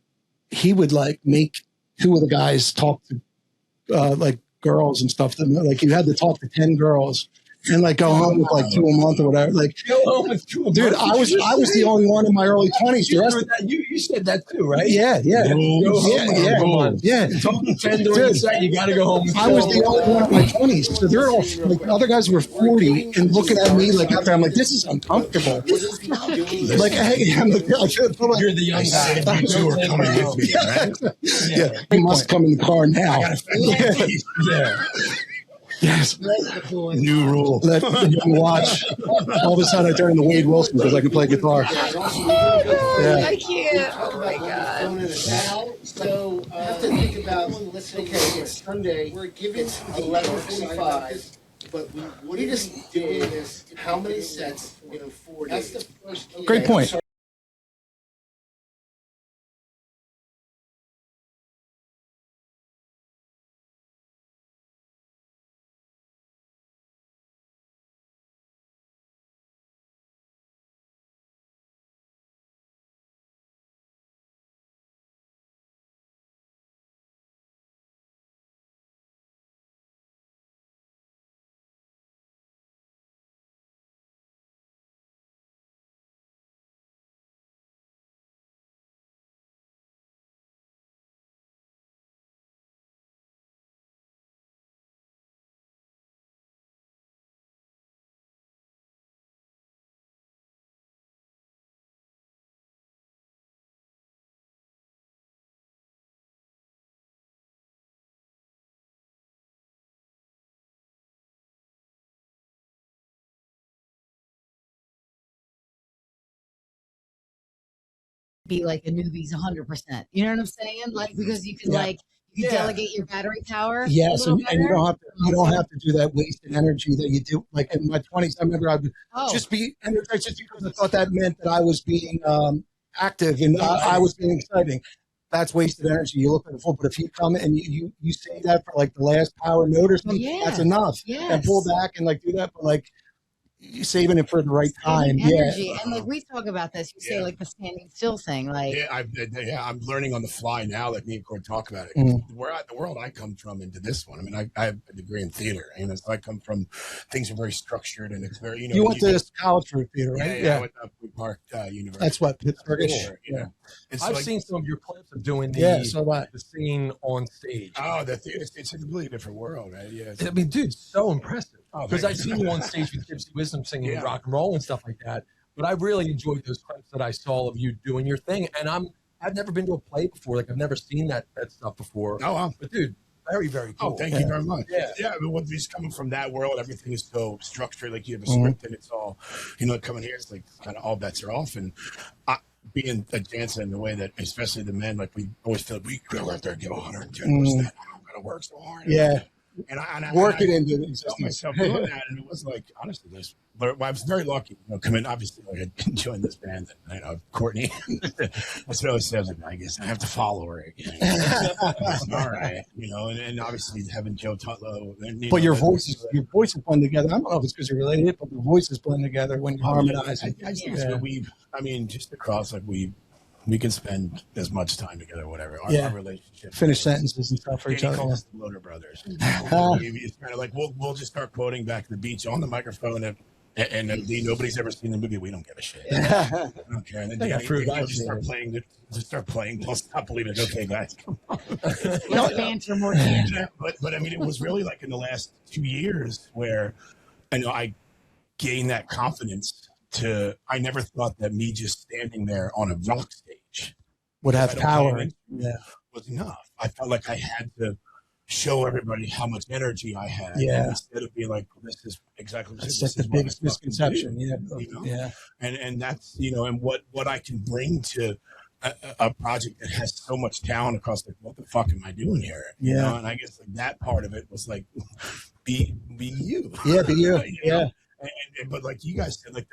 would like make two of the guys talk to like girls and stuff. Like you had to talk to 10 girls and like go home with like 2 a month or whatever. Like, go home with 2 a month. Dude, I was the only one in my early 20s. You said that too, right? Yeah. Yeah. Talk to 10 during the set, you got to go home. I was the only one in my 20s. So they're all like, other guys were 40 and looking at me like after I'm like, this is uncomfortable. Like, hey, I'm like, you're the young guy. You were coming with me, right? Yeah. He must come in the car now. Yeah. Yes. New rule. Let you can watch. All of a sudden, I turn into Wade Wilson because I can play guitar. I can't. Oh my God. So you have to think about listening. Okay, it's Sunday. We're giving 11:45, but we just did this. How many sets in 4 days? That's the first. Great point. Be like a newbie's 100%. You know what I'm saying? Like, because you can you delegate your battery power. Yes, and you don't have to do that wasted energy that you do. Like in my 20s, I remember I would just be energized just because I thought that meant that I was being active and I was being exciting. That's wasted energy. You look at the full, but if you come and you say that for like the last power note or something, that's enough. Yes. And pull back and like do that, but like you saving it for the right time. Energy. And like we talk about this, you say like the standing still thing. Like I'm learning on the fly now. Like me and Cord talk about it. The world I come from into this one. I mean, I have a degree in theater, and so I come from things are very structured and it's very you went to college for theater, right? Yeah. I went to Upwood Park University. That's what Pittsburghish. I've seen some of your clips of doing the scene on stage. Oh, it's a completely different world, right? Yeah. I mean, dude, so impressive. Because I've seen you on stage with Gypsy Wisdom singing rock and roll and stuff like that. But I really enjoyed those clips that I saw of you doing your thing. And I've never been to a play before. Like I've never seen that stuff before. Oh, wow. But dude, very, very cool. Oh, thank you very much. Yeah. I mean, when he's coming from that world, everything is so structured. Like you have a script and it's all, coming here, it's like kind of all bets are off. And being a dancer in the way that, especially the men, like we always feel like we go out there and give 110%. I'm going to work so hard. Yeah. And I work it into myself doing that, and it was like honestly, I was very lucky. Coming obviously, like I joined this band, and Courtney. That's what I always says. I guess I have to follow her again. All right, and obviously having Joe Tutlow. But your voices blend together. I don't know if it's because you're related, but the voices blend together when you harmonize. I think it's what just across like we can spend as much time together, whatever. Our relationship. Finish sentences and stuff for each other. Call us the Loader Brothers. It's kind of like we'll just start quoting Back to the Beach on the microphone, and nobody's ever seen the movie. We don't give a shit. I don't care. And then just start playing. Don't stop believing it. Okay, guys, come on. banter, more banter. But I mean, it was really like in the last 2 years where I gained that confidence. I never thought that me just standing there on a rock stage would have power. Was enough. I felt like I had to show everybody how much energy I had. Yeah. Instead of being like, this is exactly what That's the biggest misconception. You know? Yeah. And that's, and what I can bring to a project that has so much talent across, like, what the fuck am I doing here? You know? And I guess like that part of it was like, be you. Yeah, be you. Yeah. But like you guys said, like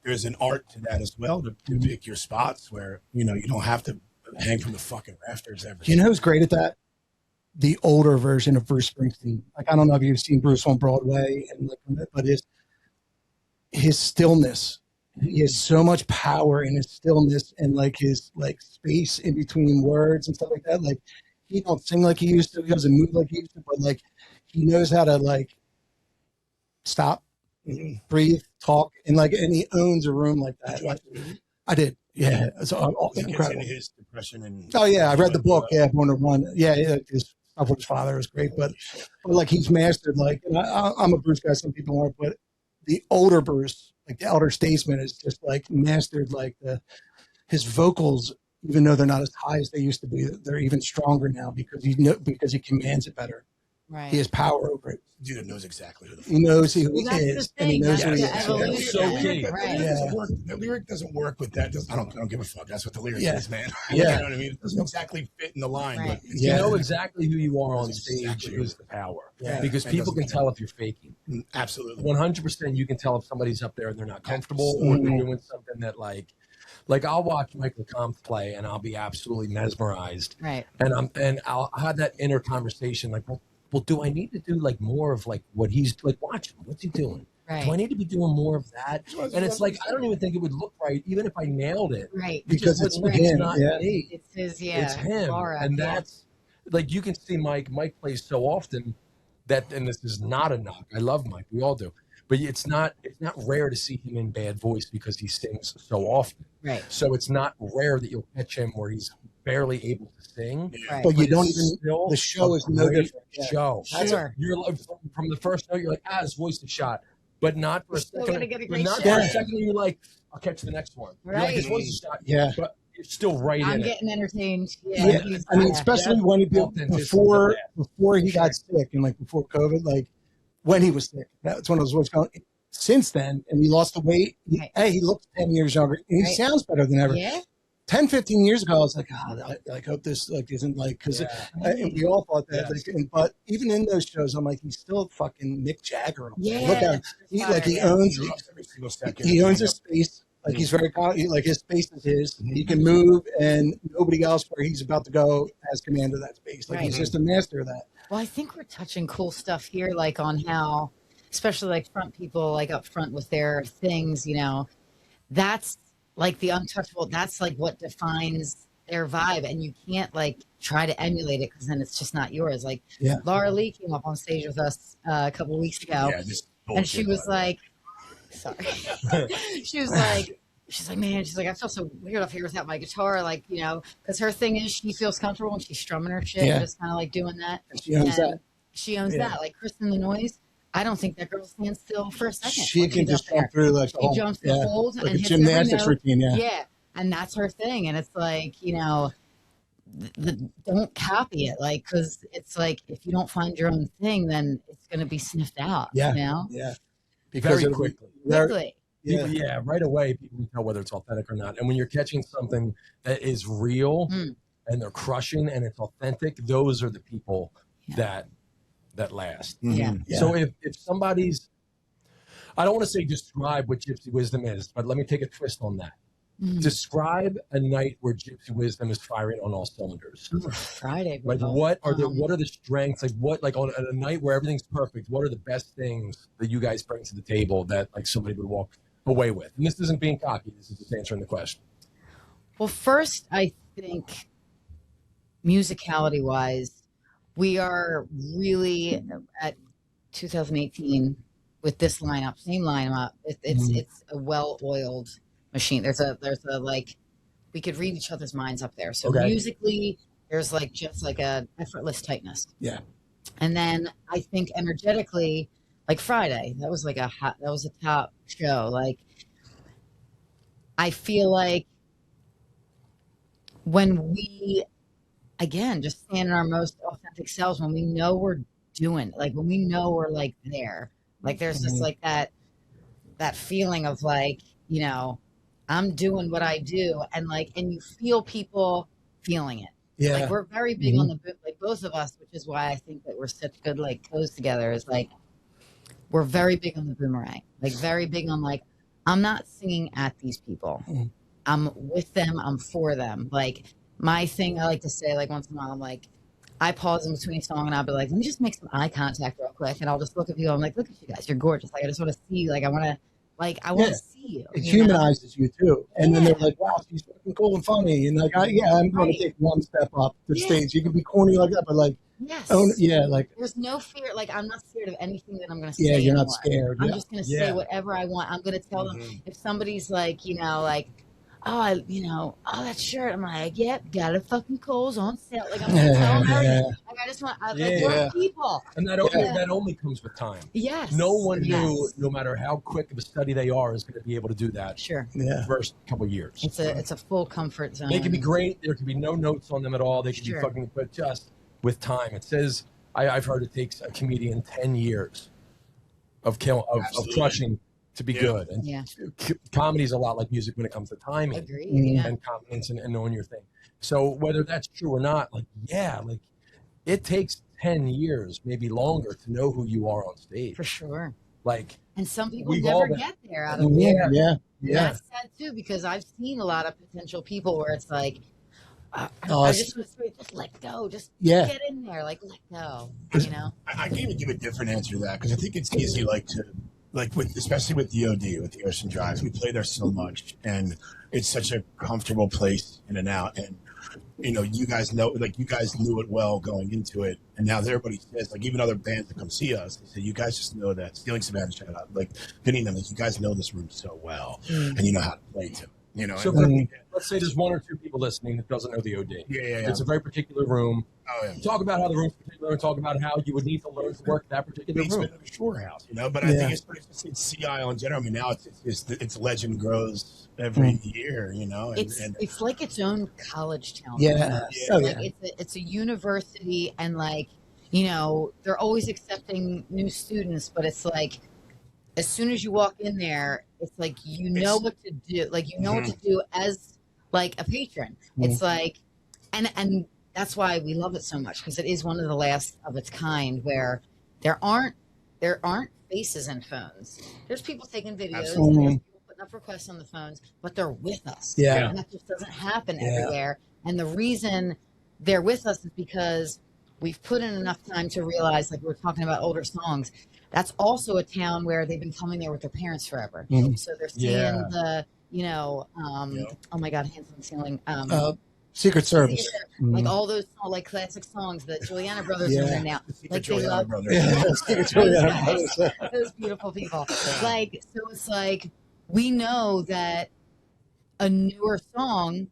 there's an art to that as well, to pick your spots where, you don't have to hang from the fucking rafters every You know who's great at that? The older version of Bruce Springsteen. Like, I don't know if you've seen Bruce on Broadway, but his stillness. He has so much power in his stillness and like his like space in between words and stuff like that. Like, he don't sing like he used to. He doesn't move like he used to, but like he knows how to like stop, breathe, talk, and he owns a room like that. Like, I did. Yeah. It's incredible. His depression and I read the book. Yeah. Born to Run. Yeah. His stuff with his father was great, but like he's mastered, like, and I'm a Bruce guy. Some people aren't, but the older Bruce, like the elder statesman, is just like mastered, like his vocals, even though they're not as high as they used to be, they're even stronger now because he commands it better. Right. He has power over it. Dude knows exactly who the he knows who he is, and he knows who he is. That's so key. Right. The lyric doesn't work with that. I don't give a fuck. That's what the lyric is, man. Yeah. You know what I mean? It doesn't exactly fit in the line, Right. but You know exactly who you are on stage is the power. Yeah. Because people can tell if you're faking. Absolutely. 100% you can tell if somebody's up there and they're not comfortable or they're doing something that like I'll watch Michael Kampf play and I'll be absolutely mesmerized. Right. And I'll have that inner conversation like, well, do I need to do like more of like what he's like? Watch him. What's he doing? Right. Do I need to be doing more of that? And it's like I don't even think it would look right, even if I nailed it. Right. Because it's him. Not me. It's his. It's him. And that's like you can see Mike. Mike plays so often that, and this is not a knock. I love Mike. We all do. But it's not rare to see him in bad voice because he sings so often. Right. So it's not rare that you'll catch him where he's barely able to sing. Right. But you don't even. The show is no different. Show. Sure. You're like, from the first note, you're like, his voice is shot. But not for a still second. gonna get a But great not shot. for a second. You're like, I'll catch the next one. Right. You're like, his voice is shot. Yeah. But you're still right I'm in it. getting entertained. Yeah. I mean, especially when before he got Sure. sick and like before COVID, like when he was sick, that's when I was going. Since then, and he lost the weight. He looks 10 years younger, and he sounds better than ever. Yeah. 10, 15 years ago, I was like, I hope this like isn't like because we all thought that. Yeah. Like, but even in those shows, I'm like, he's still fucking Mick Jagger. Yeah. Look at him. He owns. He owns his space. Like he's very like his space is his. He can move, and nobody else where he's about to go has command of that space. Like he's just a master of that. Well, I think we're touching cool stuff here, like on how, especially like front people, like up front with their things, that's like the untouchable. That's like what defines their vibe. And you can't like try to emulate it because then it's just not yours. Like Laura Lee came up on stage with us a couple of weeks ago and she was like, sorry. She's like, man, I feel so weird up here without my guitar. Like, because her thing is she feels comfortable when she's strumming her shit, just kind of like doing that. And she owns that. She owns that. Like Kristen the Noise. I don't think that girl stands still for a second. She can just jump through like she jumps the holes like and a hits gymnastics every note. routine. Yeah, and that's her thing. And it's like don't copy it, like because it's like if you don't find your own thing, then it's going to be sniffed out. Yeah, because very quickly. Yeah, right away people can tell whether it's authentic or not. And when you're catching something that is real and they're crushing and it's authentic, those are the people that last. Yeah. So if somebody's, I don't want to say describe what Gypsy Wisdom is, but let me take a twist on that. Describe a night where Gypsy Wisdom is firing on all cylinders. Friday. Like what are the strengths? Like what, like on a night where everything's perfect, what are the best things that you guys bring to the table that like somebody would walk away with? And this isn't being cocky. This is just answering the question. Well, first, I think musicality wise, we are really at 2018 with this lineup, same lineup. It's a well-oiled machine. There's a like, we could read each other's minds up there. So musically, there's like just like a effortless tightness. Yeah. And then I think energetically, like Friday, that was a top show. Like, I feel like when we, again, just stand in our most authentic selves, when we know we're doing it, like when we know we're like there, like there's just like that feeling of like, you know, I'm doing what I do, and like, and you feel people feeling it. Yeah. Like we're very big on the, like both of us, which is why I think that we're such good like co's together, is like we're very big on the boomerang, like very big on like, I'm not singing at these people. I'm with them. I'm for them. Like my thing, I like to say like once in a while, I'm like, I pause in between a song and I'll be like, let me just make some eye contact real quick. And I'll just look at people. I'm like, look at you guys. You're gorgeous. Like, I just want to see, like, I want to see you. It you know? humanizes you too. And then they're like, wow, she's fucking cool and funny. And like, I'm going to take one step up to the stage. You can be corny like that, but like, like there's no fear. Like, I'm not scared of anything that I'm going to say. Yeah, you're anymore. not scared. I'm just going to say whatever I want. I'm going to tell them if somebody's like, you know, like, oh, that shirt. I'm like, yep, got it fucking Kohl's on sale. Like, I'm going to tell them everything. Like, I just want, we're people. And that only comes with time. Yes. No one knew, no matter how quick of a study they are, is going to be able to do that. Sure. The first couple of years. It's a full comfort zone. They can be great. There can be no notes on them at all. They can be fucking, but just with time. It says, I've heard it takes a comedian 10 years of crushing to be good. And comedy's a lot like music when it comes to timing. Agreed. And confidence and knowing your thing. So whether that's true or not, like it takes 10 years, maybe longer, to know who you are on stage. For sure. Like, and some people never get there out of there. Yeah. That's sad too, because I've seen a lot of potential people where it's like, I just want to just let go, just get in there, like let go. You know, I can even give a different answer to that, because I think it's easy, especially with the OD, with the Ocean Drives, we play there so much, and it's such a comfortable place in and out. And you guys know, like you guys knew it well going into it, and now everybody says, like even other bands that come see us, they say, you guys just know that. Stealing Savannah, shout out, like getting them, like, you guys know this room so well, and you know how to play to it. So let's say there's one or two people listening that doesn't know the OD. Yeah. It's a very particular room. Talk about how the room's particular, and talk about how you would need to learn to work that particular room. It's a shore house, but I think it's Sea Isle in general. I mean, now its legend grows every year, it's like its own college town. It's a university, and like, they're always accepting new students, but it's like, as soon as you walk in there, it's like, what to do. Like, what to do as like a patron. It's like, and that's why we love it so much, because it is one of the last of its kind where there aren't faces and phones. There's people taking videos, there's people putting up requests on the phones, but they're with us. And that just doesn't happen everywhere. And the reason they're with us is because we've put in enough time to realize, like we're talking about older songs, that's also a town where they've been coming there with their parents forever. So they're seeing the, oh my God, Hands on the Ceiling. Secret Service. Like all those like classic songs that Juliana Brothers are there now. Like they love those beautiful people. Like, so it's like, we know that a newer song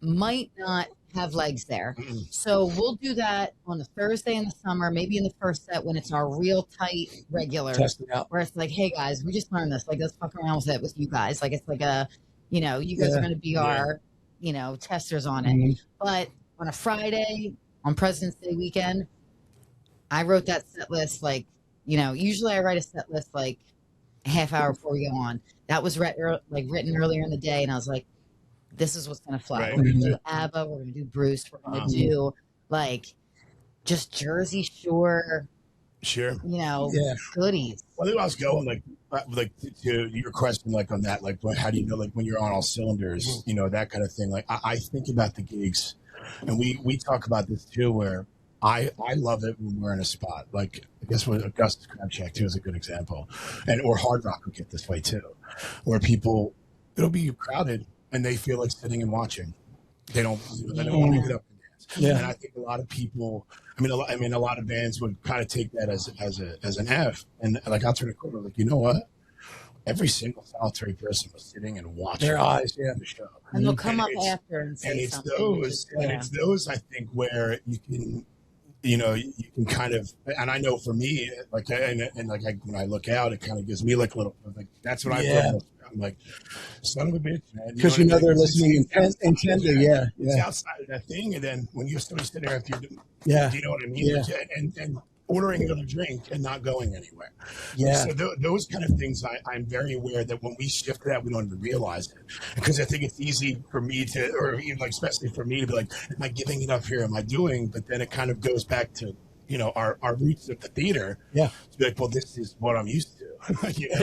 might not have legs there. So we'll do that on a Thursday in the summer, maybe in the first set when it's our real tight regulars. Test it out. Where it's like, hey guys, we just learned this. Like, let's fuck around with it with you guys. Like, it's like a, you guys are going to be our, testers on it. But on a Friday, on President's Day weekend, I wrote that set list like, usually I write a set list like a half hour before we go on. That was written earlier in the day, and I was like, this is what's going to fly. Right. We're going to do ABBA. We're going to do Bruce. We're going to do like just Jersey Shore. Sure. Goodies. Well, I think I was going like to your question, like on that, like how do you know, like when you're on all cylinders, that kind of thing. Like I think about the gigs, and we talk about this too, where I love it when we're in a spot. Like I guess with Augustus Crab Shack too is a good example, or Hard Rock will get this way too, where it'll be crowded and they feel like sitting and watching. They don't want to get up and dance. Yeah. And I think a lot of people, a lot of bands would kind of take that as an F. And like, I'll turn a corner, like, you know what? Every single solitary person was sitting and watching their eyes, the show. And they'll come up after and say something. It's those, I think, where you can, you can kind of, and I know for me, like, and like when I look out, it kind of gives me like a little, like, that's what I feel. I'm like, son of a bitch, man. Because you know they're listening intently. Yeah. It's outside of that thing. And then when you're still sitting there, do you know what I mean? Yeah. And ordering another drink and not going anywhere. Yeah. So those kind of things, I'm very aware that when we shift to that, we don't even realize it. Because I think it's easy for me to, or even like, especially for me to be like, am I giving it up here? Am I doing? But then it kind of goes back to, you know, our roots at the theater. Yeah. To be like, well, this is what I'm used to. You know?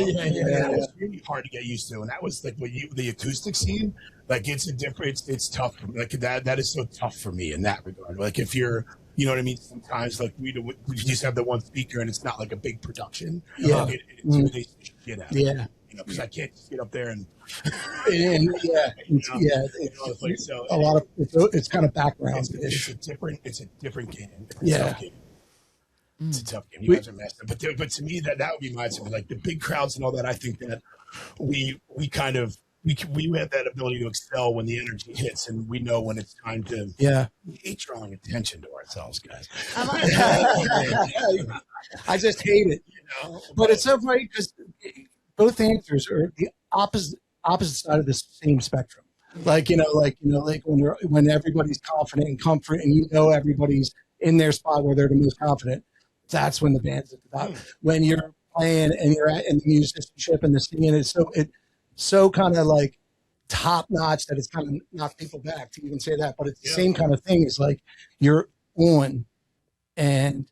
That was really hard to get used to. And that was like the acoustic scene, like it's tough. Like that is so tough for me in that regard. Like if you're, you know what I mean? Sometimes like we just have the one speaker and it's not like a big production. Yeah. It intimidates the shit out of me. Yeah. You know, because I can't just get up there and so a lot of it's kind of background. It's a different game. It's a tough game. You guys are messed up. But to me, that would be my something like the big crowds and all that. I think that we have that ability to excel when the energy hits, and we know when it's time to. Yeah, we hate drawing attention to ourselves, guys. I just hate it. You know? But it's so funny because both answers are the opposite side of the same spectrum. Like when everybody's confident and comfort, and you know everybody's in their spot where they're the most confident. That's when the band's at the top. When you're playing and you're at and the musicianship and the singing is so kind of like top notch that it's kind of knocked people back to even say that. But it's the same kind of thing. It's like you're on and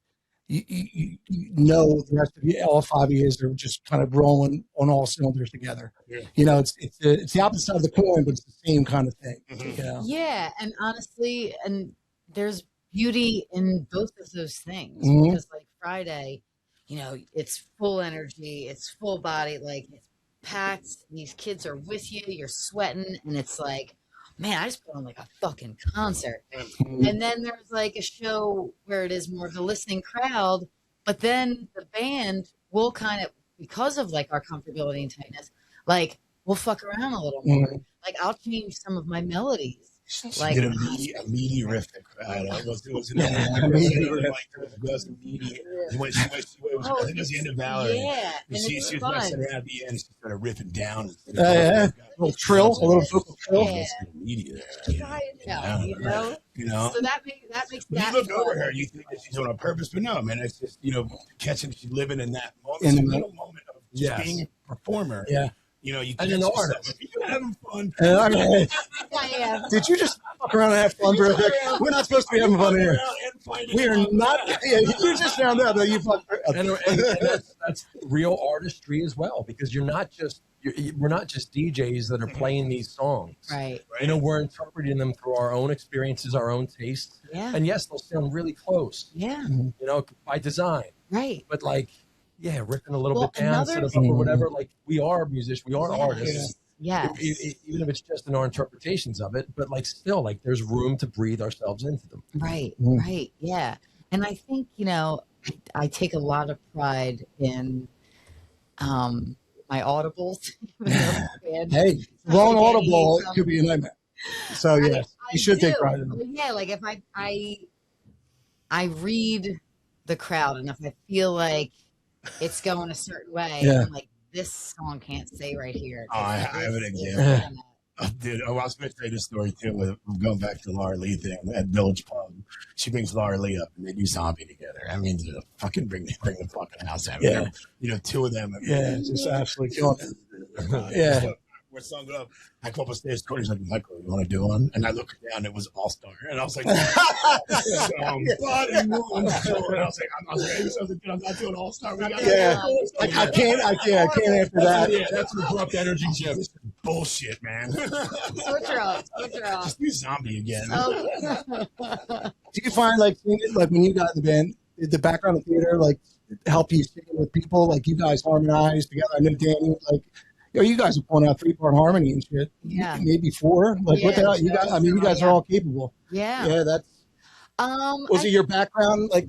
you know the rest of you, all 5 of you are just kind of rolling on all cylinders together. Yeah. You know, it's the opposite side of the coin, but it's the same kind of thing. Mm-hmm. You know? Yeah, and honestly, and there's beauty in both of those things because like Friday, you know, it's full energy, it's full body, like it's packed, these kids are with you, you're sweating, and it's like, man, I just put on like a fucking concert. And then there's like a show where it is more of the listening crowd, but then the band will kind of, because of like our comfortability and tightness, like we'll fuck around a little more. Like I'll change some of my melodies. Like did a meaty riff. It was meaty. I think it was the end of Valor. Yeah, and she was messing around at the end. She started riffing down. A little trill, a little vocal trill. Yeah. You know. So that makes when that. You look over her, you think that she's doing it on purpose, but no, man. It's just catching. She's living in that moment, in the moment of just being a performer. Yeah. You know, you can an artist. You're having fun. Did you just fuck around and have fun, bro? We're not supposed to be having fun here. We are not. Yeah, you just found out that you fucked. And that's real artistry as well, because we're not just DJs that are playing these songs. Right. You know, we're interpreting them through our own experiences, our own tastes. Yeah. And yes, they'll sound really close. Yeah. You know, by design. Right. But like, yeah, ripping a little bit down, set us up or whatever. Like, we are musicians, we are artists. Yeah. Even if it's just in our interpretations of it, but like still, like there's room to breathe ourselves into them. Right. Right. Yeah. And I think, you know, I take a lot of pride in my audibles. Hey, wrong audible could be a nightmare. So yeah, you should take pride in them. Yeah, like if I read the crowd and if I feel like it's going a certain way, I'm like, this song can't stay right here. Oh, I have an example. Dude, I was going to say this story too. With going back to the Laura Lee thing at Village Pub, she brings Laura Lee up and they do Zombie together. I mean, fucking bring the fucking house out. Yeah, you know, two of them. Just absolutely killing it. Yeah. We're sung it up. I come up upstairs. Courtney's like, Michael, you want to do one? And I look down. It was All Star, and I was like, somebody moves. And I was like, I'm not doing All Star. Like I can't after that. Yeah, that's the corrupt energy, Jim. This is bullshit, man. Switch her off. Just do Zombie again. Do you find like when you got in the band, did the background of theater like help you sing with people? Like you guys harmonize together. I know Danny like. You guys are pulling out 3-part harmony and shit. Yeah. Maybe 4. Like what the hell? You guys, I mean, you guys are all capable. Yeah. Yeah, that's. Was it your background? Like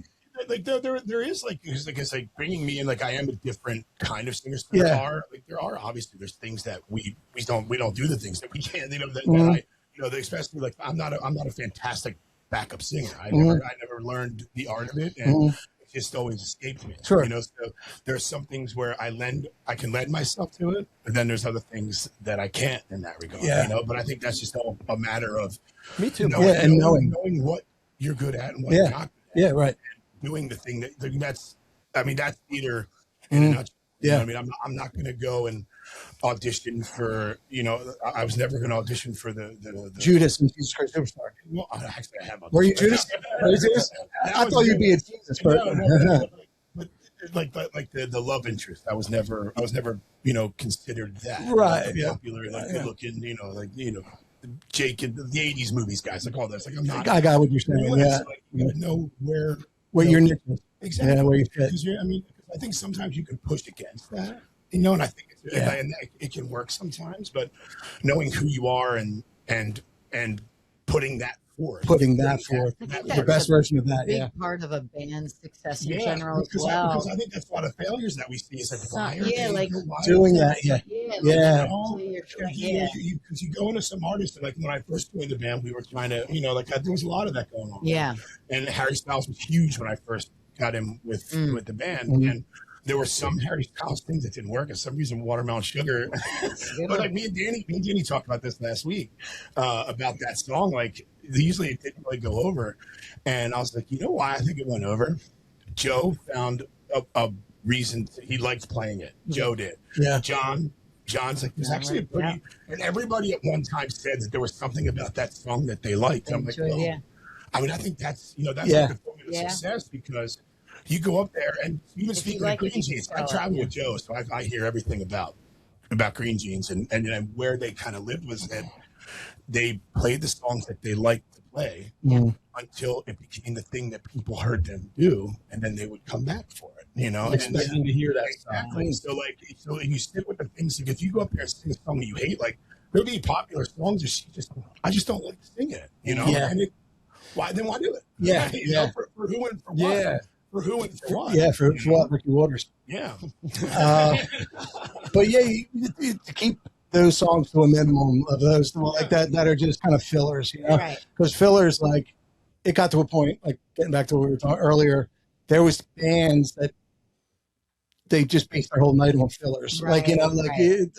there is like it's like bringing me in. Like I am a different kind of singer. There are obviously there's things that we don't do the things that we can. That I especially like I'm not a fantastic backup singer. I never learned the art of it and. just always escaped me. Sure. You know, so there's some things where I can lend myself to it, but then there's other things that I can't in that regard. Yeah. You know, but I think that's just all a matter of Me too. knowing what you're good at and what you're not good at. Yeah, right. Doing the thing that's theater in a nutshell. Yeah. You know what I mean, I'm not going to go and audition for, you know, I was never going to audition for the Judas and Jesus Christ Superstar. Well, actually, I have. Were you Judas? I thought you'd be a Jesus, but but the love interest, I was never, you know, considered that. Right. Like popular, good looking, you know, Jake and the '80s movies guys, like all this. Like I'm not. I got what you're saying. Yeah. Like, you gotta know where your niche is. Exactly. Yeah, where you fit. Because I think sometimes you can push against that, you know, and I think and it can work sometimes, but knowing who you are and putting that forth. The best version of that, big part of a band's success in general as well. Because I think that's a lot of failures that we see. Is like, why are they doing that? Because you go into some artists, like when I first joined the band, we were trying to, you know, like there was a lot of that going on. Yeah. And Harry Styles was huge when I first got him with the band. And there were some Harry Styles things that didn't work. For some reason, Watermelon Sugar. But like me and Danny talked about this last week about that song. Like usually it didn't really go over, and I was like, you know why I think it went over? Joe found a reason he liked playing it. Joe did. Yeah. John's like, there's actually a pretty, and everybody at one time said that there was something about that song that they liked. And I'm like, well, I mean, I think that's like the formula of success, because you go up there, and even speaking of Green Jeans, I travel with Joe, so I hear everything about Green Jeans, and where they kind of lived was that they played the songs that they liked to play until it became the thing that people heard them do, and then they would come back for it, you know. Expecting to hear that. Exactly. So you stick with the things. If you go up there and sing a song that you hate, like there'll be popular songs, I just don't like to sing it, you know. Yeah. And why do it? Yeah. You know, for who and for what? Yeah. For who and for what? Yeah, for what? Ricky Waters. Yeah. But yeah, to keep those songs to a minimum of those like that are just kind of fillers, you know? Right. Because fillers, like, it got to a point, like getting back to what we were talking earlier, there was bands that they just based their whole night on fillers. Right, like, you know, like you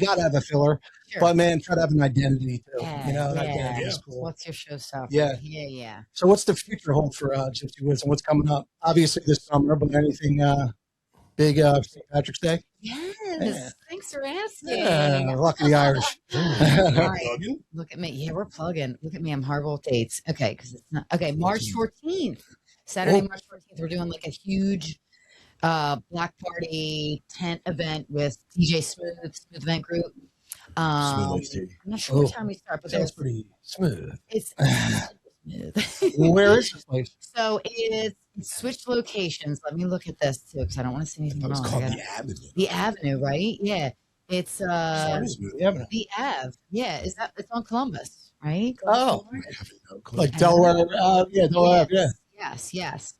got to have a filler, but man, try to have an identity too. You know, that identity is cool. What's your show stuff? Yeah. So what's the future hold for Gypsy Wisdom? What's coming up? Obviously this summer, but anything big St. Patrick's Day? Yes. Thanks for asking. Yeah, lucky Irish. All right. Look at me. Yeah, we're plugging. Look at me. I'm horrible with dates. Okay, because it's not. Okay, March 14th. Saturday, March 14th. We're doing like a huge black party tent event with DJ Smooth Event Group. I'm not sure what time we start, but that's pretty smooth. It's smooth. Where is this place? So it's switched locations. Let me look at this too, because I don't want to say anything wrong. It's called the Avenue. The Avenue, right? Yeah. It's the Avenue. The Ave. Yeah. It's on Columbus, right? Oh, like Delaware. Yeah, Delaware. Yeah. Yes.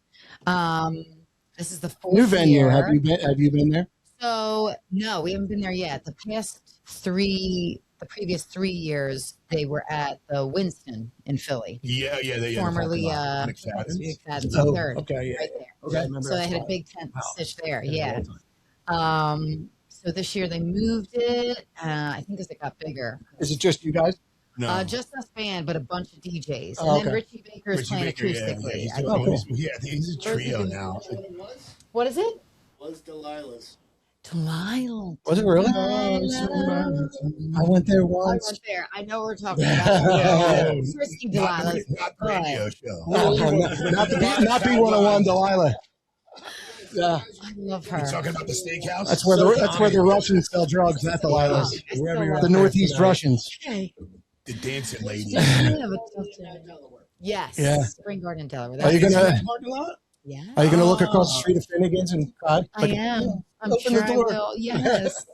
This is the 4th new venue. year. Have you been there? So no, we haven't been there yet. The previous 3 years, they were at the Winston in Philly. Yeah. Formerly McFadden's third. Okay, yeah. Right there. Okay. So they had a big tent stitched there. Yeah. So this year they moved it. I think as it got bigger. Is it just you guys? No. Just us band, but a bunch of DJs. Oh, and then Richie Baker is playing acoustically. He's a trio now. What is it? Was Delilah's. Delilah. Was it really? I went there I once. went there. I know what we're talking about. Frisky Delilah. Not the radio show. Not B101 Delilah. Yeah, I love her. You're talking about the steakhouse? that's where the Russians sell drugs. Not Delilah's. The Northeast Russians. Okay. The dancing lady. Yes. Yeah. Spring Garden, Delaware. Are you gonna? Yeah. Are you gonna look across the street of Finnegan's and cry? I am. I'm open sure the door. I will. Yes.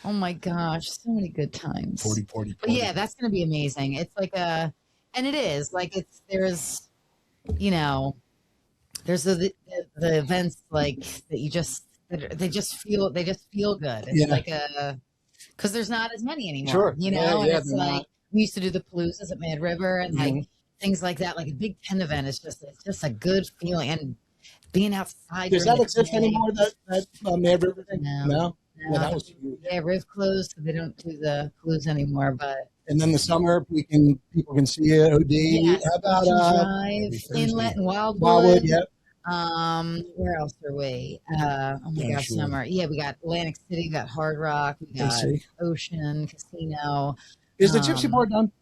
Oh my gosh, so many good times. 40. But yeah, that's gonna be amazing. It's like and it is like there's the events like that you just they just feel good. It's like because there's not as many anymore. Sure. You know, and it's like not. we used to do the Paloozas at Mad River and like things like that. Like a big tent event is just a good feeling, and being outside. Does that exist day. anymore? That Mad River thing? No. Yeah, that was huge. Yeah, Riv closed, so they don't do the cruise anymore. But and then the summer, people can see it. OD. Yes, How about Drive, Inlet, and Wildwood. Wildwood, yep. Where else are we? Oh my gosh, summer. Yeah, we got Atlantic City, we got Hard Rock, we got Ocean Casino. Is the Gypsy Bar done?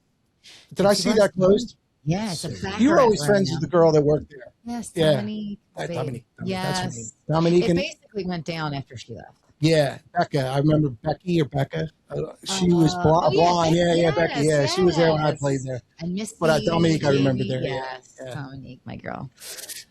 Did I see that closed? Yeah, it's a back. You were always friends with the girl that worked there. Yes, Dominique. Dominique. Yes. That's her name. Dominique. It basically went down after she left. Yeah, Becca. I remember Becky or Becca. She was blonde. Yeah, Becca. Yeah, she was there when I played there. And Miss Dominique, I remember there. Yes, Dominique, my girl.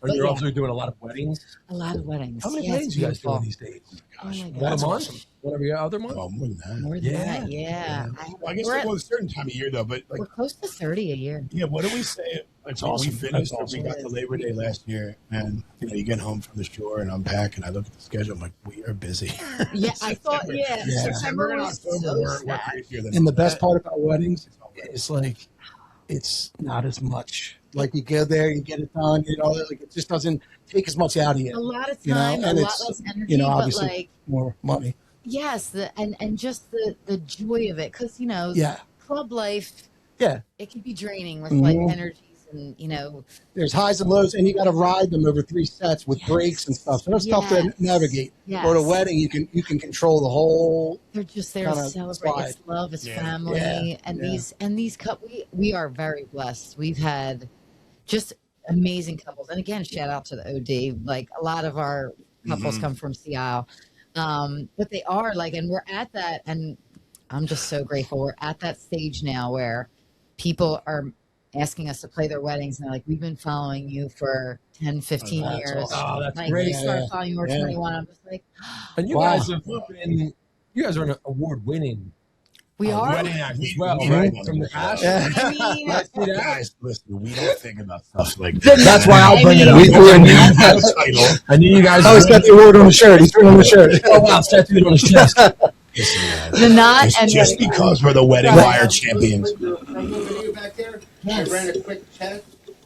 But you're also doing a lot of weddings? A lot of weddings. How many weddings you guys doing these days? Oh my One a month? One every other month? Oh, more than that. More than that, yeah. Well, I guess it was a certain time of year, though. But we're close to 30 a year. Yeah, what do we say? Like, we finished, we got to Labor Day last year, and you get home from the shore and unpack, and I look at the schedule, I'm like, we are busy. Yeah, I thought, September and October were crazier than and the best part about weddings is like, it's not as much. Like you go there, you get it done, like it just doesn't take as much out of you. A lot of time, and a lot less energy, obviously but like more money. Yes, and just the joy of it, because club life. Yeah, it can be draining with like energies and There's highs and lows, and you got to ride them over 3 sets with breaks and stuff. So that's tough to navigate. Yes. Or at a wedding, you can control the whole. They're just there to celebrate. It's love, it's family, and these we are very blessed. We've had just amazing couples, and again, shout out to the OD. Like a lot of our couples come from Sea Isle, but they are like, and we're at that, and I'm just so grateful. We're at that stage now where people are asking us to play their weddings, and they're like, we've been following you for 10, 15 years. Awesome. Oh, that's like, great. We started following you for 21. I'm just like, and you guys have been, you guys are an award-winning. We are wedding act as well, right? right? From the past. I mean, Guys, listen, we don't think about stuff like that. That's why I'll bring it up. I knew you guys. Oh, he's got the award on the shirt. He's putting on the shirt. Oh wow, tattooed on his chest. the knot and just because we're the wedding wire champions. The video back there, I ran a quick check.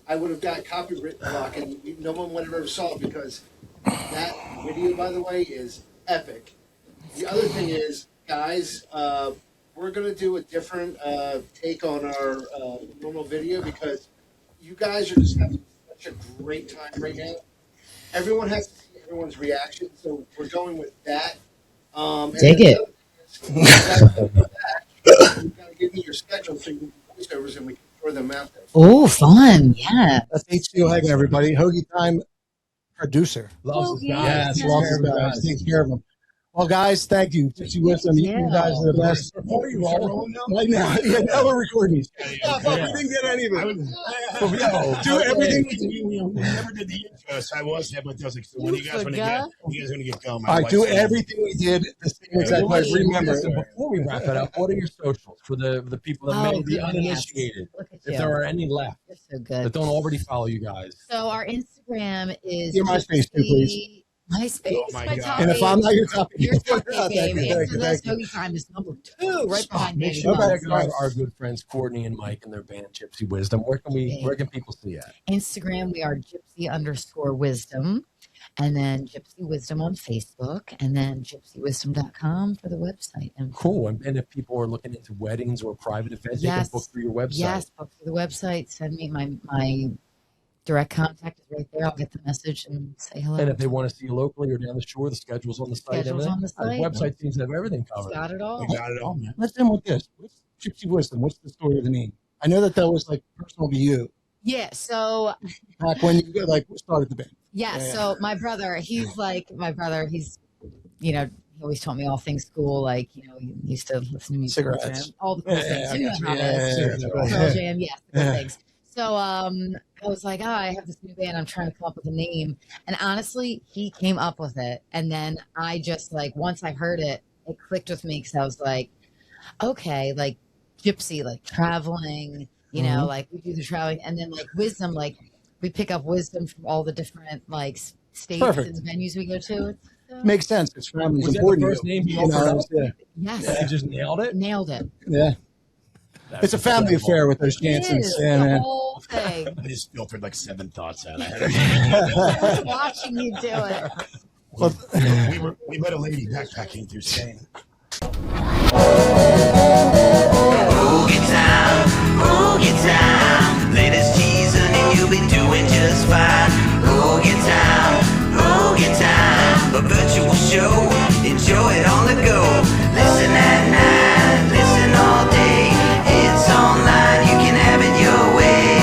I would have got copyright block, and no one would have ever saw it because that video, by the way, is epic. The other thing is, guys, we're going to do a different take on our normal video because you guys are just having such a great time right now. Everyone has to see everyone's reaction, so we're going with that. Take it. You got to give me your schedule so you can do voiceovers and we can throw them out there. Oh, fun. Yeah. That's HCO Hagen, everybody. Hoagie Time producer. Loves his guys. Yes, loves his guys. Takes care of them. Well, guys, thank you. Gypsy Wisdom, you guys are the best. Before you roll right now, now we're recording these. We didn't get any of it. Do everything we never did the intro, so I was there, but I was like, so when you guys want to get going? All right, do everything we did the same exact way. Remember, before we wrap it up, what are your socials for the people that may be uninitiated? If there are any left so good. that don't already follow you guys. So our Instagram is your MySpace too, please. MySpace. Oh my God. And if I'm not your top, you're top baby. Hoagie Time is number 2, right behind me. Make sure to check out our good friends Courtney and Mike and their band Gypsy Wisdom. Where can people see it? Instagram, we are Gypsy_Wisdom, and then Gypsy Wisdom on Facebook, and then GypsyWisdom.com for the website. And cool. And if people are looking into weddings or private events, they can book through your website. Yes, book through the website. Send me my direct contact is right there. I'll get the message and say hello. And if they want to see you locally or down the shore, the schedule's on the site. The website seems to have everything covered. Got it all. We got it all, man. Let's end with this. What's Gypsy Wisdom? What's the story of the name? I know that was like personal to you. Yeah. So back when you started the band. Yeah. So my brother, he always taught me all things school. Like, he used to listen to music. Cigarettes. All the cool things. You know how it is. Pearl Jam. Yes. The cool things. So I was like, I have this new band. I'm trying to come up with a name. And honestly, he came up with it. And then I just once I heard it, it clicked with me because I was like, okay, like Gypsy, like traveling, like we do the traveling. And then wisdom, we pick up wisdom from all the different states and venues we go to. Makes sense. It's family. Was important. That the first name he offered up? Yes. You just nailed it? Nailed it. Yeah. It's a family affair with those Jansons. Yeah, Yeah, the man. whole thing. I just filtered like 7 thoughts out. Watching you do it. Well, we met a lady backpacking through Spain. Hoagie time. Latest teasing and you'll be doing just fine. Hoagie time. A virtual show. Enjoy it on the go. Listen at night, listen all day. It's online, you can have it your way.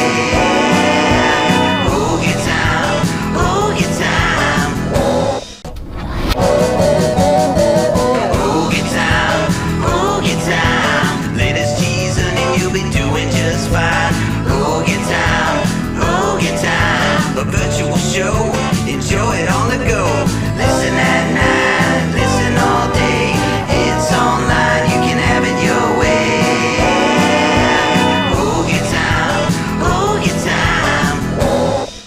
Hoagie time. Hoagie time. Latest teasing and you'll be doing just fine. Hoagie time. A virtual show.